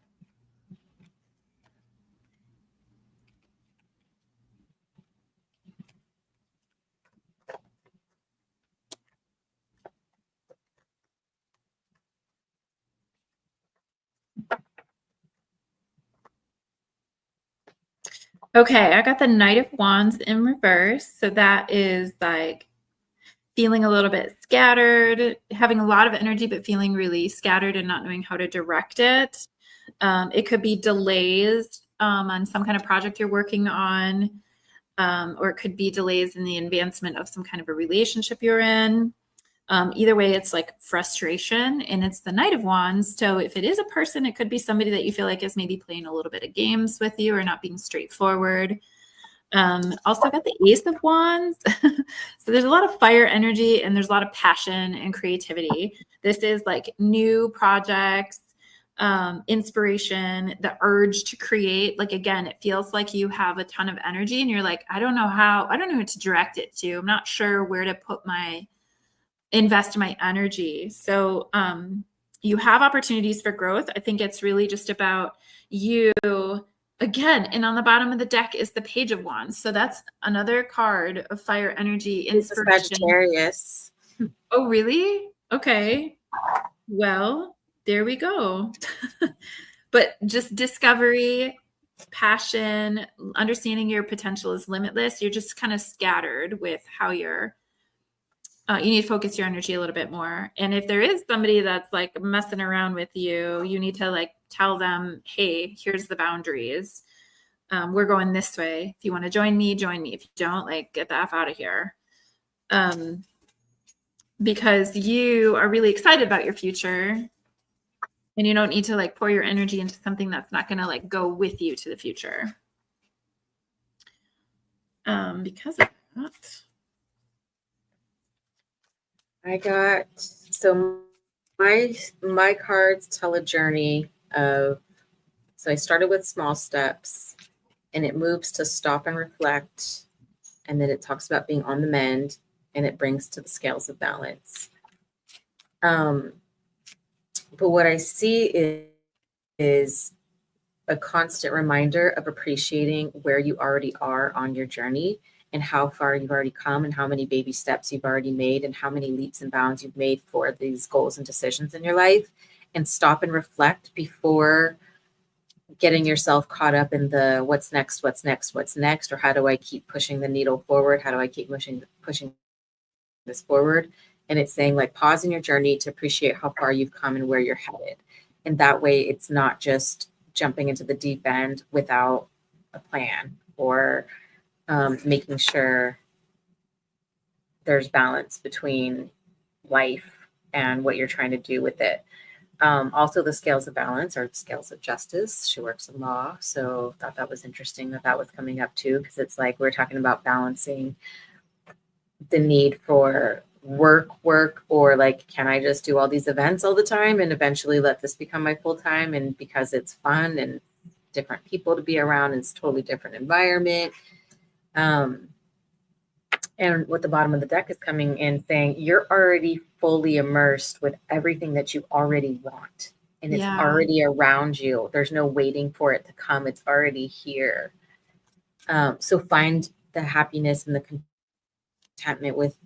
Okay, I got the Knight of Wands in reverse. So that is like feeling a little bit scattered, having a lot of energy, but feeling really scattered and not knowing how to direct it. It could be delays on some kind of project you're working on, or it could be delays in the advancement of some kind of a relationship you're in. Either way, it's like frustration, and it's the Knight of Wands. So if it is a person, it could be somebody that you feel like is maybe playing a little bit of games with you or not being straightforward. Also got the Ace of Wands. So there's a lot of fire energy and there's a lot of passion and creativity. This is like new projects, inspiration, the urge to create. Like, again, it feels like you have a ton of energy and you're like, I don't know who to direct it to. I'm not sure where to invest my energy. So you have opportunities for growth. I think it's really just about you again. And on the bottom of the deck is the Page of Wands. So that's another card of fire energy, inspiration. It's Sagittarius. Oh, really? Okay. Well, there we go. But just discovery, passion, understanding your potential is limitless. You're just kind of scattered with how you're you need to focus your energy a little bit more. And if there is somebody that's like messing around with you, you need to like tell them, hey, here's the boundaries. We're going this way. If you want to join me, join me. If you don't, like, get the F out of here. Because you are really excited about your future, and you don't need to like pour your energy into something that's not going to like go with you to the future. Because of that. I got, so my cards tell a journey of, so I started with small steps, and it moves to stop and reflect, and then it talks about being on the mend, and it brings to the scales of balance. But what I see is a constant reminder of appreciating where you already are on your journey, and how far you've already come, and how many baby steps you've already made, and how many leaps and bounds you've made for these goals and decisions in your life, and stop and reflect before getting yourself caught up in the what's next, or how do I keep pushing the needle forward? How do I keep pushing this forward? And it's saying, like, pause in your journey to appreciate how far you've come and where you're headed. And that way it's not just jumping into the deep end without a plan, or making sure there's balance between life and what you're trying to do with it. Also, the scales of balance are the scales of justice. She works in law, so thought that was interesting that was coming up too, because it's like we're talking about balancing the need for work, or like, can I just do all these events all the time and eventually let this become my full time? And because it's fun and different people to be around, and it's totally different environment. And what the bottom of the deck is coming in saying, you're already fully immersed with everything that you already want. And it's already around you. There's no waiting for it to come. It's already here. So find the happiness and the contentment with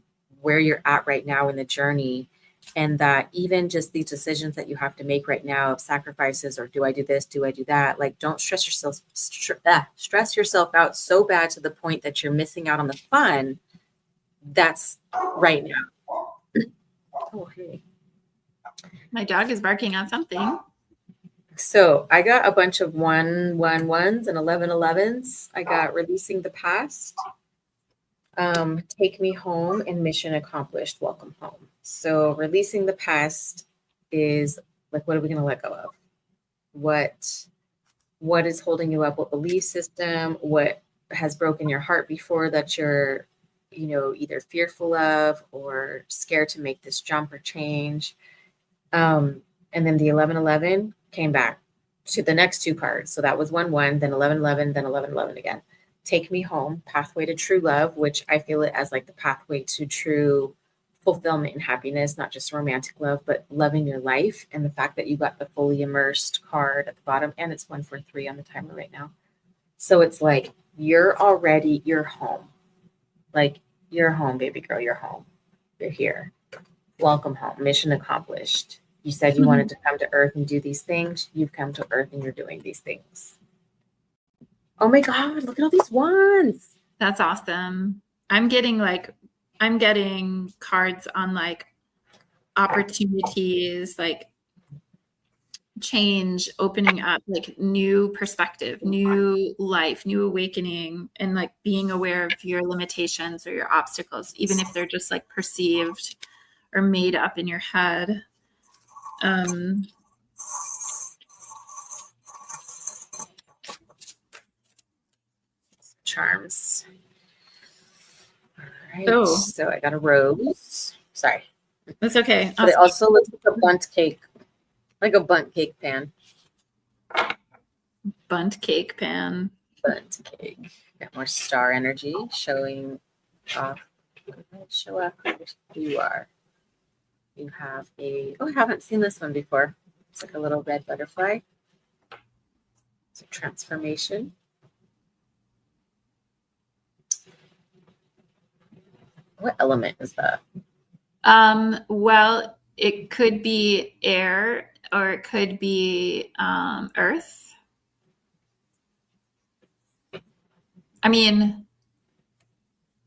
where you're at right now in the journey. And that even just these decisions that you have to make right now of sacrifices, or do I do this? Do I do that? Like, don't stress yourself out so bad to the point that you're missing out on the fun that's right now. Oh, hey. My dog is barking on something. So I got a bunch of 111s and 1111s. I got releasing the past, take me home, and mission accomplished, welcome home. So releasing the past is like, what are we going to let go of? What is holding you up? What belief system? What has broken your heart before that you're, either fearful of or scared to make this jump or change? And then the 1111 came back to the next two cards. So that was 1-1, then 11-11, then 11-11 again. Take me home, pathway to true love, which I feel it as like the pathway to true fulfillment and happiness, not just romantic love, but loving your life. And the fact that you got the fully immersed card at the bottom, and it's 143 on the timer right now. So it's like, you're home. Like, you're home, baby girl, you're home. You're here. Welcome home. Mission accomplished. You said you wanted to come to Earth and do these things. You've come to Earth and you're doing these things. Oh my God, look at all these ones. That's awesome. I'm getting cards on like opportunities, like change, opening up, like new perspective, new life, new awakening, and like being aware of your limitations or your obstacles, even if they're just like perceived or made up in your head. Charms. All right. So I got a rose. Sorry. That's okay. But it also looks like a bundt cake, like a bundt cake pan. Bundt cake pan. Bundt cake. Got more star energy showing off. Show off who you are. You have I haven't seen this one before. It's like a little red butterfly. It's a transformation. What element is that? Well, it could be air, or it could be earth. I mean,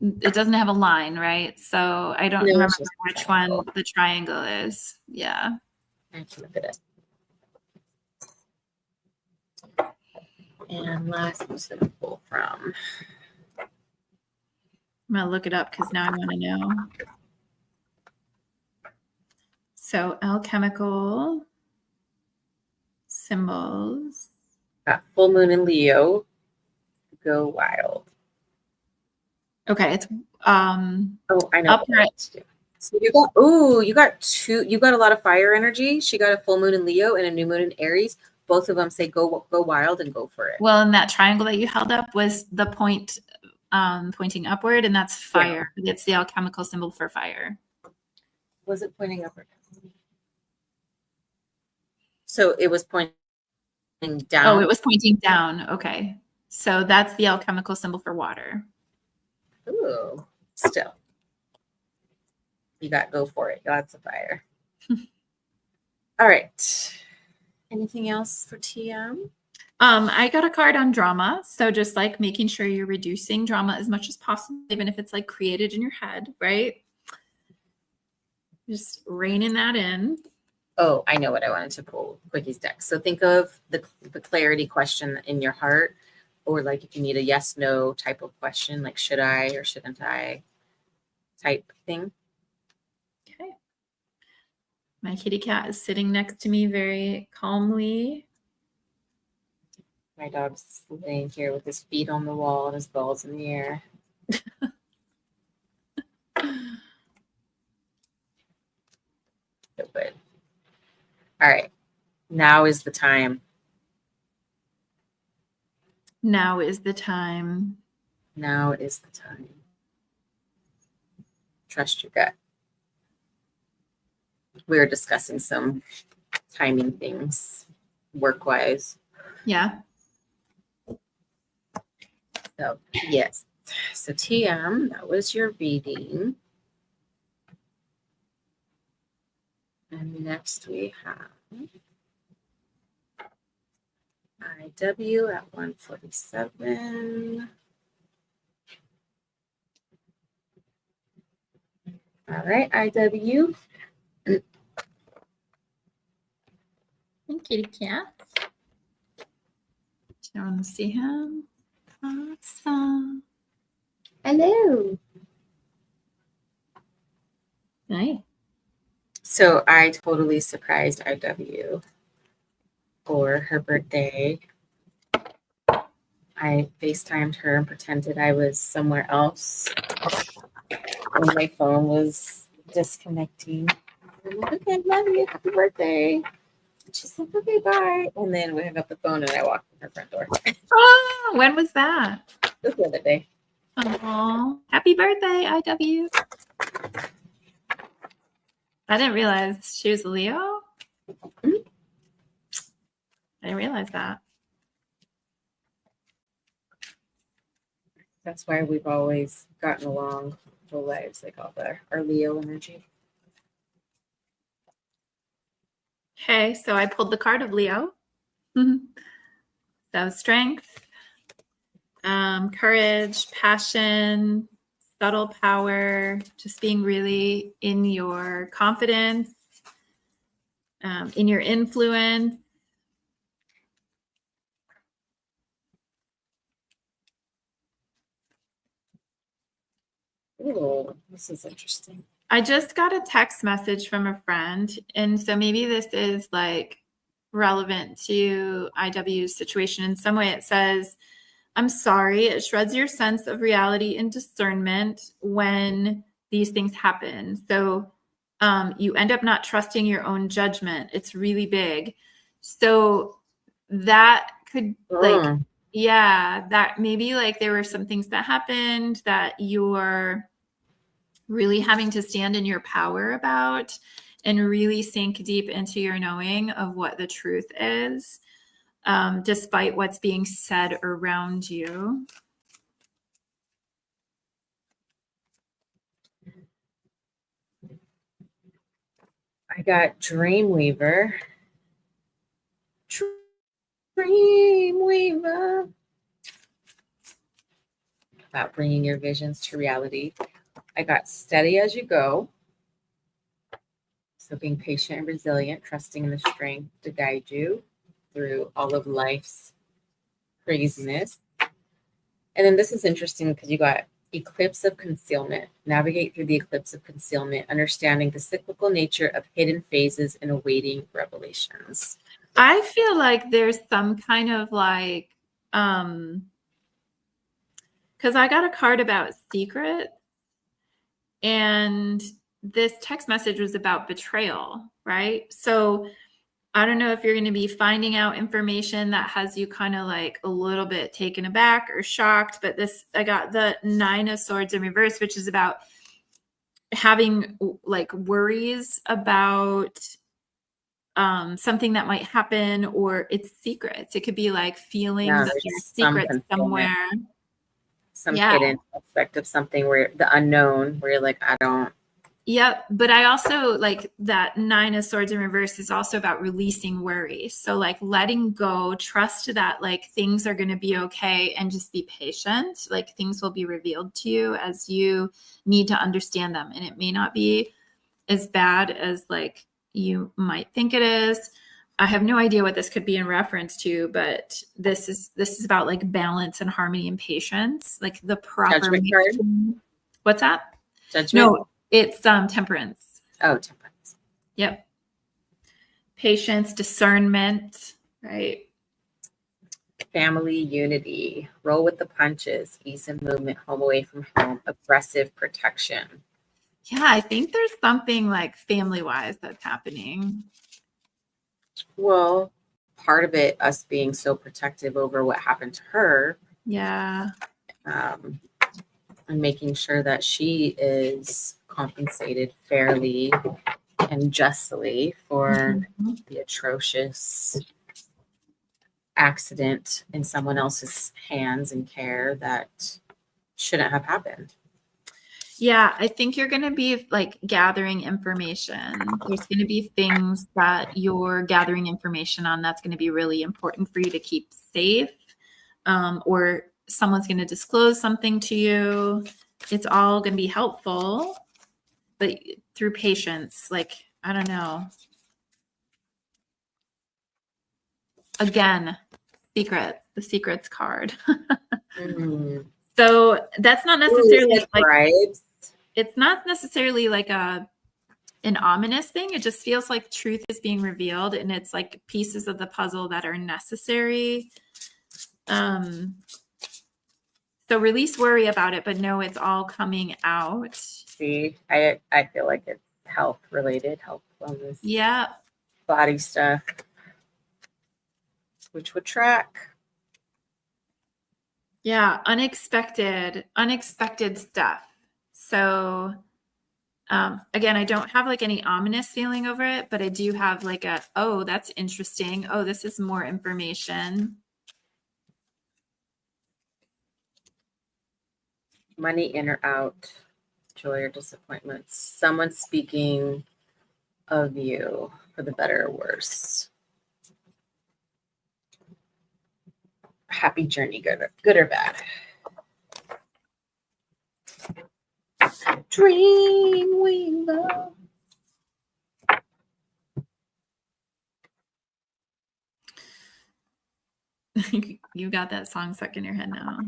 it doesn't have a line, right? So I don't No, remember it's just a which triangle. one the triangle is. Yeah. I can look at it. And last, I'm just going to pull from. I'm going to look it up because now I want to know. So alchemical symbols. Got full moon in Leo. Go wild. Okay, it's Oh, I know. upright. So you got a lot of fire energy. She got a full moon in Leo and a new moon in Aries. Both of them say go wild and go for it. Well, and that triangle that you held up was the point pointing upward, and that's fire. Yeah. It's the alchemical symbol for fire. Was it pointing upward? So it was pointing down. Oh, it was pointing down. Okay. So that's the alchemical symbol for water. Ooh, still. You got go for it. Lots of fire. All right. Anything else for TM? I got a card on drama. So just like making sure you're reducing drama as much as possible, even if it's like created in your head, right? Just reining that in. Oh, I know what I wanted to pull. Quickies deck. So think of the clarity question in your heart, or like if you need a yes, no type of question, like should I or shouldn't I type thing. Okay. My kitty cat is sitting next to me very calmly. My dog's laying here with his feet on the wall and his balls in the air. So good. All right. Now is the time. Now is the time. Now is the time. Trust your gut. We were discussing some timing things work-wise. Yeah. So, yes. So, TM, that was your reading. And next we have IW at 147. All right, IW. Kitty cat. Do you want to see him? Awesome. Hello. Hi. So I totally surprised IW for her birthday. I FaceTimed her and pretended I was somewhere else when my phone was disconnecting. I'm like, okay, love you, happy birthday. She's like, okay, bye. And then we hung up the phone and I walked in her front door. Oh, when was that? Just the other day. Oh, happy birthday, IW. I didn't realize she was a Leo. Mm-hmm. I didn't realize that. That's why we've always gotten along whole lives, like all our Leo energy. Okay, so I pulled the card of Leo. So strength, courage, passion, subtle power, just being really in your confidence, in your influence. Oh, this is interesting. I just got a text message from a friend, and so maybe this is like relevant to IW's situation in some way. It says, I'm sorry, it shreds your sense of reality and discernment when these things happen. So you end up not trusting your own judgment. It's really big. So that could like, yeah, that maybe like there were some things that happened that you're really having to stand in your power about and really sink deep into your knowing of what the truth is, despite what's being said around you. I got Dreamweaver. Dreamweaver. about bringing your visions to reality. I got steady as you go. So being patient and resilient, trusting in the strength to guide you through all of life's craziness. And then this is interesting because you got eclipse of concealment. Navigate through the eclipse of concealment, understanding the cyclical nature of hidden phases and awaiting revelations. I feel like there's some kind of like, because I got a card about secrets, and this text message was about betrayal, right? So I don't know if you're going to be finding out information that has you kind of like a little bit taken aback or shocked, but I got the 9 of Swords in reverse, which is about having like worries about something that might happen, or it's secrets. It could be like feeling that there's secrets somewhere. Some hidden aspect of something where the unknown, where you're like, I don't. Yep. But I also like that 9 of Swords in reverse is also about releasing worry. So like letting go, trust that like things are going to be okay, and just be patient. Like things will be revealed to you as you need to understand them. And it may not be as bad as like you might think it is. I have no idea what this could be in reference to, but this is about like balance and harmony and patience, like the proper. Judgment card? What's that? Judgment? No, it's temperance. Oh, temperance. Yep. Patience, discernment, right? Family unity. Roll with the punches. Ease of movement. Home away from home. Aggressive protection. Yeah, I think there's something like family-wise that's happening. Well, part of it, us being so protective over what happened to her. Yeah. And making sure that she is compensated fairly and justly for the atrocious accident in someone else's hands and care that shouldn't have happened. Yeah, I think you're going to be like gathering information. There's going to be things that you're gathering information on that's going to be really important for you to keep safe, or someone's going to disclose something to you. It's all going to be helpful, but through patience, like, I don't know. Again, the secrets card. So that's not necessarily it's not necessarily like an ominous thing. It just feels like truth is being revealed, and it's like pieces of the puzzle that are necessary. So release worry about it, but know it's all coming out. See, I feel like it's health related, health wellness. Yeah. Body stuff, which would track. Yeah, unexpected stuff. So again, I don't have like any ominous feeling over it, but I do have like oh, that's interesting. Oh, this is more information. Money in or out, joy or disappointment. Someone speaking of you for the better or worse. Happy journey, good or bad. Dream weaver. You got that song stuck in your head now.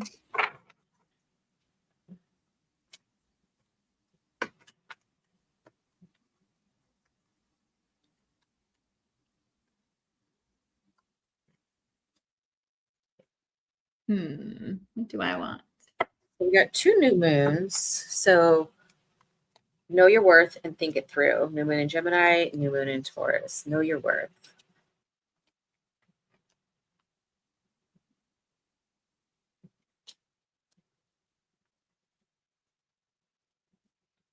What do I want? We got 2 new moons. So know your worth and think it through. New moon in Gemini, new moon in Taurus. Know your worth.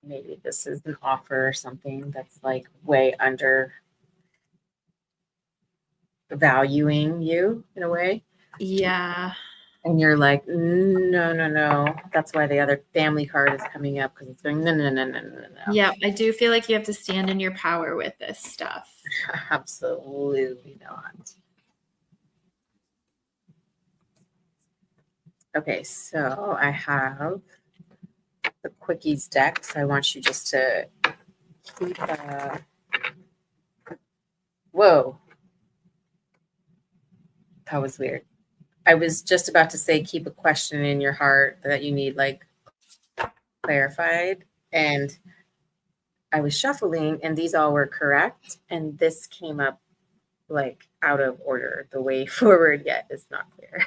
Maybe this is an offer or something that's like way under valuing you in a way. Yeah. And you're like, no. That's why the other family card is coming up, because it's going, no. Yeah, I do feel like you have to stand in your power with this stuff. Absolutely not. Okay, so I have the Quickies deck. So I want you just to keep. Whoa, that was weird. I was just about to say keep a question in your heart that you need like clarified, and I was shuffling, and these all were correct, and this came up like out of order. The way forward yet is not clear.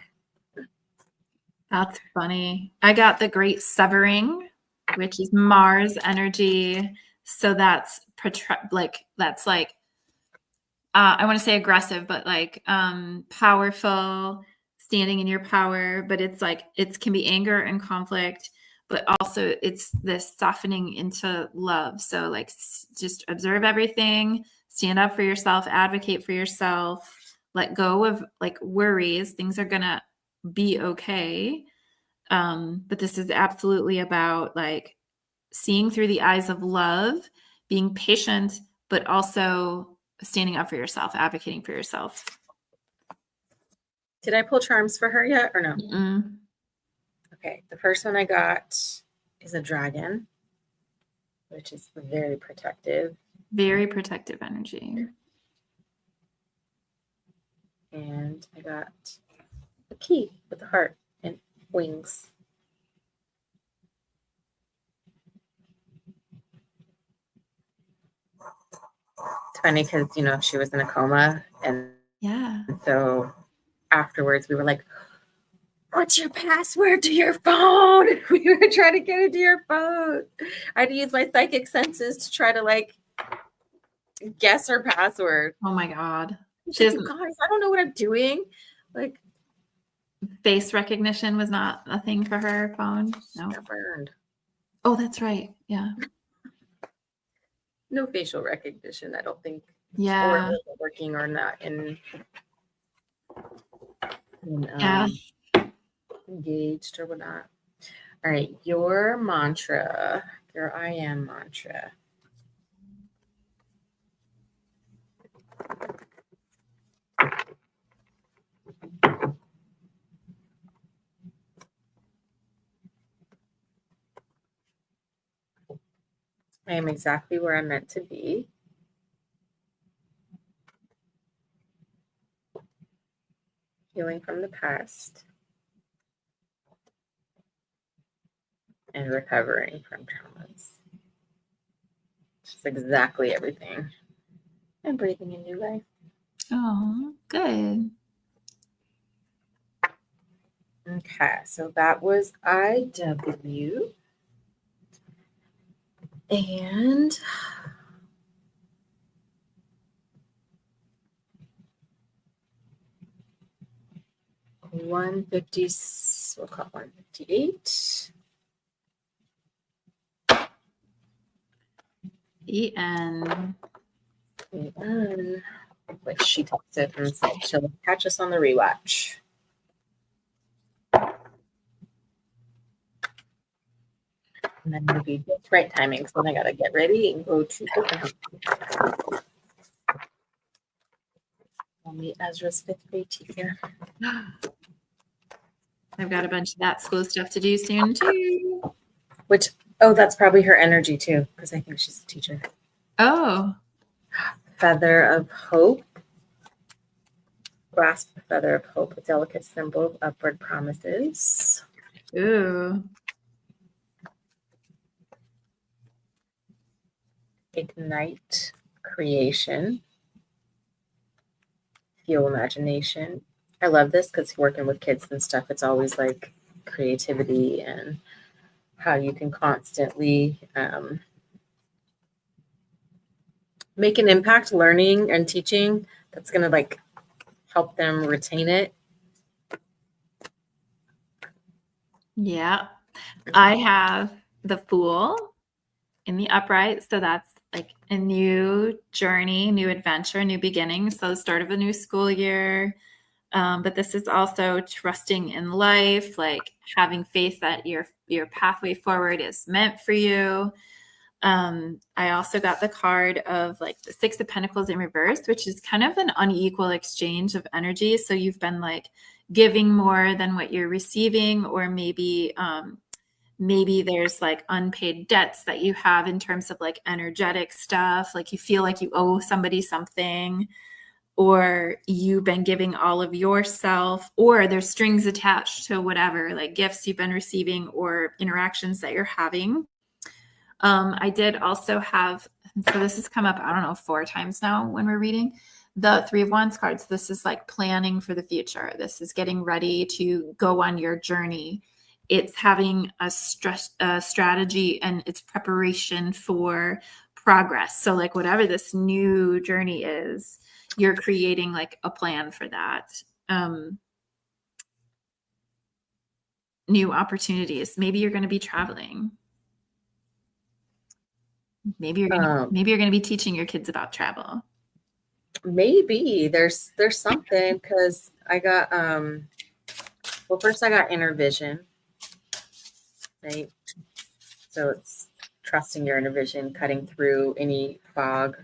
That's funny. I got the Great Severing, which is Mars energy. So that's I want to say aggressive, but like powerful, standing in your power. But it's like it can be anger and conflict, but also it's this softening into love. So like just observe everything, stand up for yourself, advocate for yourself, let go of like worries. Things are gonna be okay. But this is absolutely about like seeing through the eyes of love, being patient, but also standing up for yourself, advocating for yourself. Did I pull charms for her yet or no? Mm-mm. Okay, the first one I got is a dragon, which is very protective. Very protective energy. And I got a key with a heart and wings. It's funny because, you know, she was in a coma. And Yeah. so afterwards we were like, what's your password to your phone? We were trying to get into your phone. I had to use my psychic senses to try to like guess her password. Oh my God. She like, you guys, I don't know what I'm doing. Like, face recognition was not a thing for her phone. No. burned. Oh, that's right. Yeah. No facial recognition, I don't think. Yeah. Or it wasn't working or not Yeah. engaged or whatnot. All right, your mantra, your I am mantra. I am exactly where I'm meant to be. Healing from the past. And recovering from traumas. Just exactly everything. And breathing a new life. Oh, good. Okay, so that was IW. And we'll call 158. EN. Like she talks it and said she'll catch us on the rewatch. And then it'll be just right timing. So then I gotta get ready and go to open house. I'll meet Ezra's 5th grade teacher. I've got a bunch of that school stuff to do soon too. That's probably her energy too, because I think she's a teacher. Oh. Feather of hope. Grasp the feather of hope, a delicate symbol of upward promises. Ooh. Ignite creation. Fuel imagination. I love this because working with kids and stuff, it's always like creativity and how you can constantly make an impact learning and teaching that's going to like help them retain it. Yeah. I have the Fool in the upright. So that's like a new journey, new adventure, new beginning. So the start of a new school year. But this is also trusting in life, like having faith that your pathway forward is meant for you. I also got the card of like the Six of Pentacles in reverse, which is kind of an unequal exchange of energy. So you've been like giving more than what you're receiving, or maybe there's like unpaid debts that you have in terms of like energetic stuff, like you feel like you owe somebody something, or you've been giving all of yourself, or there's strings attached to whatever, like gifts you've been receiving or interactions that you're having. I did also have, so this has come up, I don't know, 4 times now when we're reading the 3 of Wands cards. This is like planning for the future. This is getting ready to go on your journey. It's having a strategy, and it's preparation for progress. So like whatever this new journey is, you're creating like a plan for that. New opportunities. Maybe you're going to be traveling. Maybe you're going to be teaching your kids about travel. Maybe there's something, because I got well, first I got inner vision, right? So it's trusting your inner vision, cutting through any fog.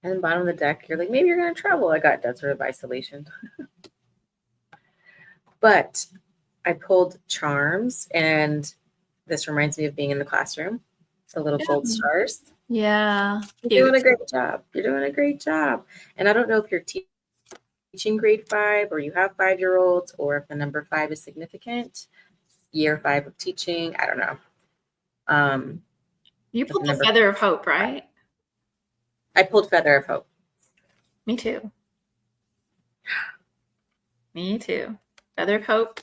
And then bottom of the deck, you're like, maybe you're going to travel. I got desert of isolation. But I pulled charms, and this reminds me of being in the classroom. The little gold stars. Yeah. You're doing a great job. You're doing a great job. And I don't know if you're teaching grade 5 or you have 5-year-olds, or if the number 5 is significant. Year 5 of teaching. I don't know. You pulled the Feather of Hope, right? I pulled Feather of Hope. Me too. Me too. Feather of Hope.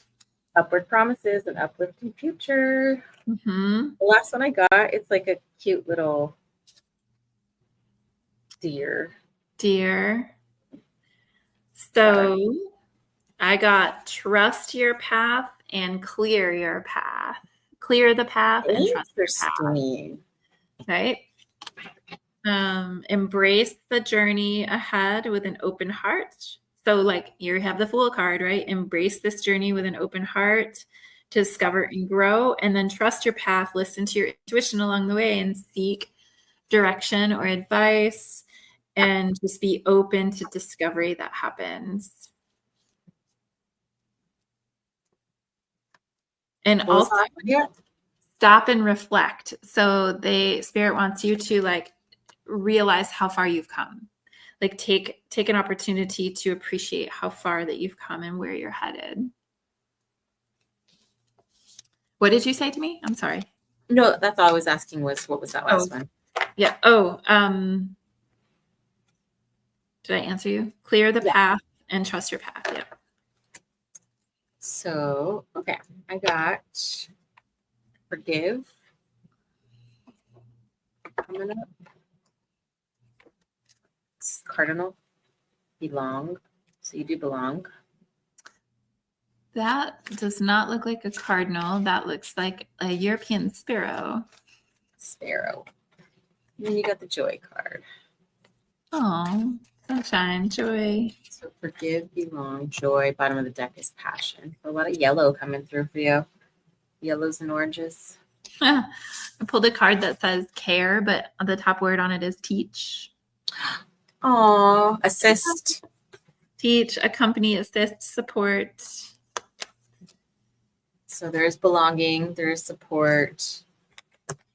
Upward promises and uplifting future. Mm-hmm. The last one I got, it's like a cute little deer. So I got trust your path and clear your path. Clear the path and trust your path. Right? Embrace the journey ahead with an open heart. So like you have the Fool card, right? Embrace this journey with an open heart to discover and grow, and then trust your path. Listen to your intuition along the way and seek direction or advice, and just be open to discovery that happens. And also stop and reflect. So Spirit wants you to like realize how far you've come. Like take an opportunity to appreciate how far that you've come and where you're headed. What did you say to me? I'm sorry. No, that's all I was asking was, what was that last one? Yeah. Did I answer you? Clear the path and trust your path. Yeah. So, okay. I got forgive coming up. It's cardinal. Belong. So you do belong. That does not look like a cardinal. That looks like a European sparrow. And then you got the joy card. Oh, sunshine, joy. So forgive, belong, joy. Bottom of the deck is passion. A lot of yellow coming through for you. Yellows and oranges. I pulled a card that says care, but the top word on it is teach. Oh, assist. Teach, accompany, assist, support. So there's belonging, there's support,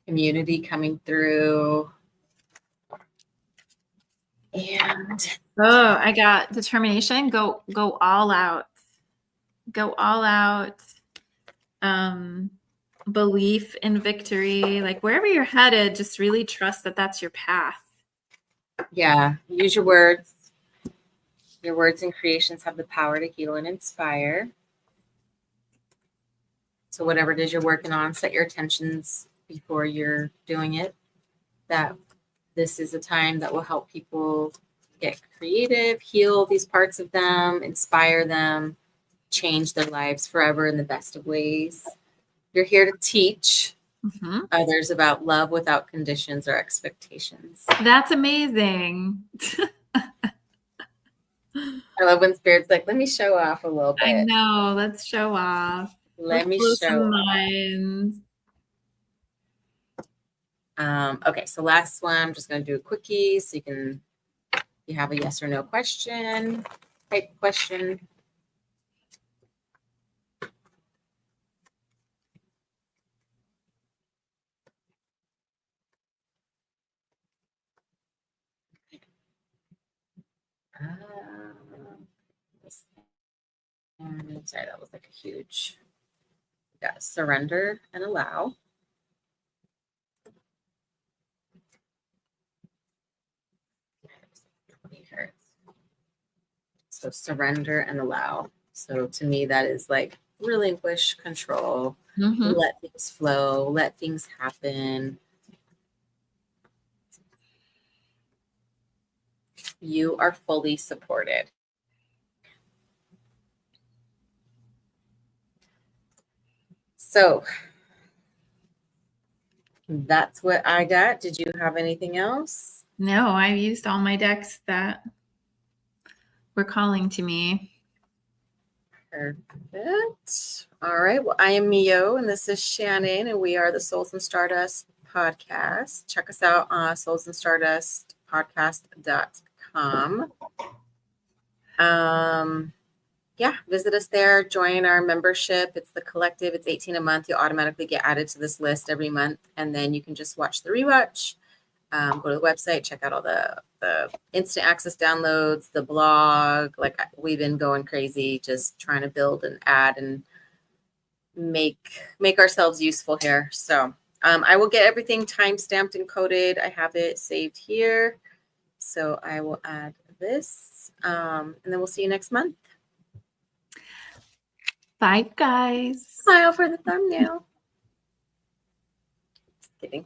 community coming through. And I got determination. Go all out. Go all out. Belief in victory. Like wherever you're headed, just really trust that that's your path. Yeah, use your words. Your words and creations have the power to heal and inspire. So whatever it is you're working on, set your intentions before you're doing it. That this is a time that will help people get creative, heal these parts of them, inspire them, change their lives forever in the best of ways. You're here to teach others about love without conditions or expectations. That's amazing. I love when Spirit's like, let me show off a little bit. I know. Let's show off. Let me show off. Okay, so last one, I'm just going to do a quickie so you have a yes or no question, type question. Sorry, that was like a huge. We got surrender and allow. So surrender and allow. So to me, that is like relinquish control, let things flow, let things happen. You are fully supported. So that's what I got. Did you have anything else? No, I've used all my decks that were calling to me. Perfect. All right. Well, I am Mio, and this is Shannon, and we are the Souls and Stardust podcast. Check us out on soulsandstardustpodcast.com. Yeah, visit us there. Join our membership. It's the collective. It's $18 a month. You'll automatically get added to this list every month, and then you can just watch the rewatch. Go to the website, check out all the instant access downloads, the blog. Like we've been going crazy, just trying to build and add and make ourselves useful here. So I will get everything time stamped and coded. I have it saved here. So I will add this, and then we'll see you next month. Bye, guys. Smile for the thumbnail. Just kidding.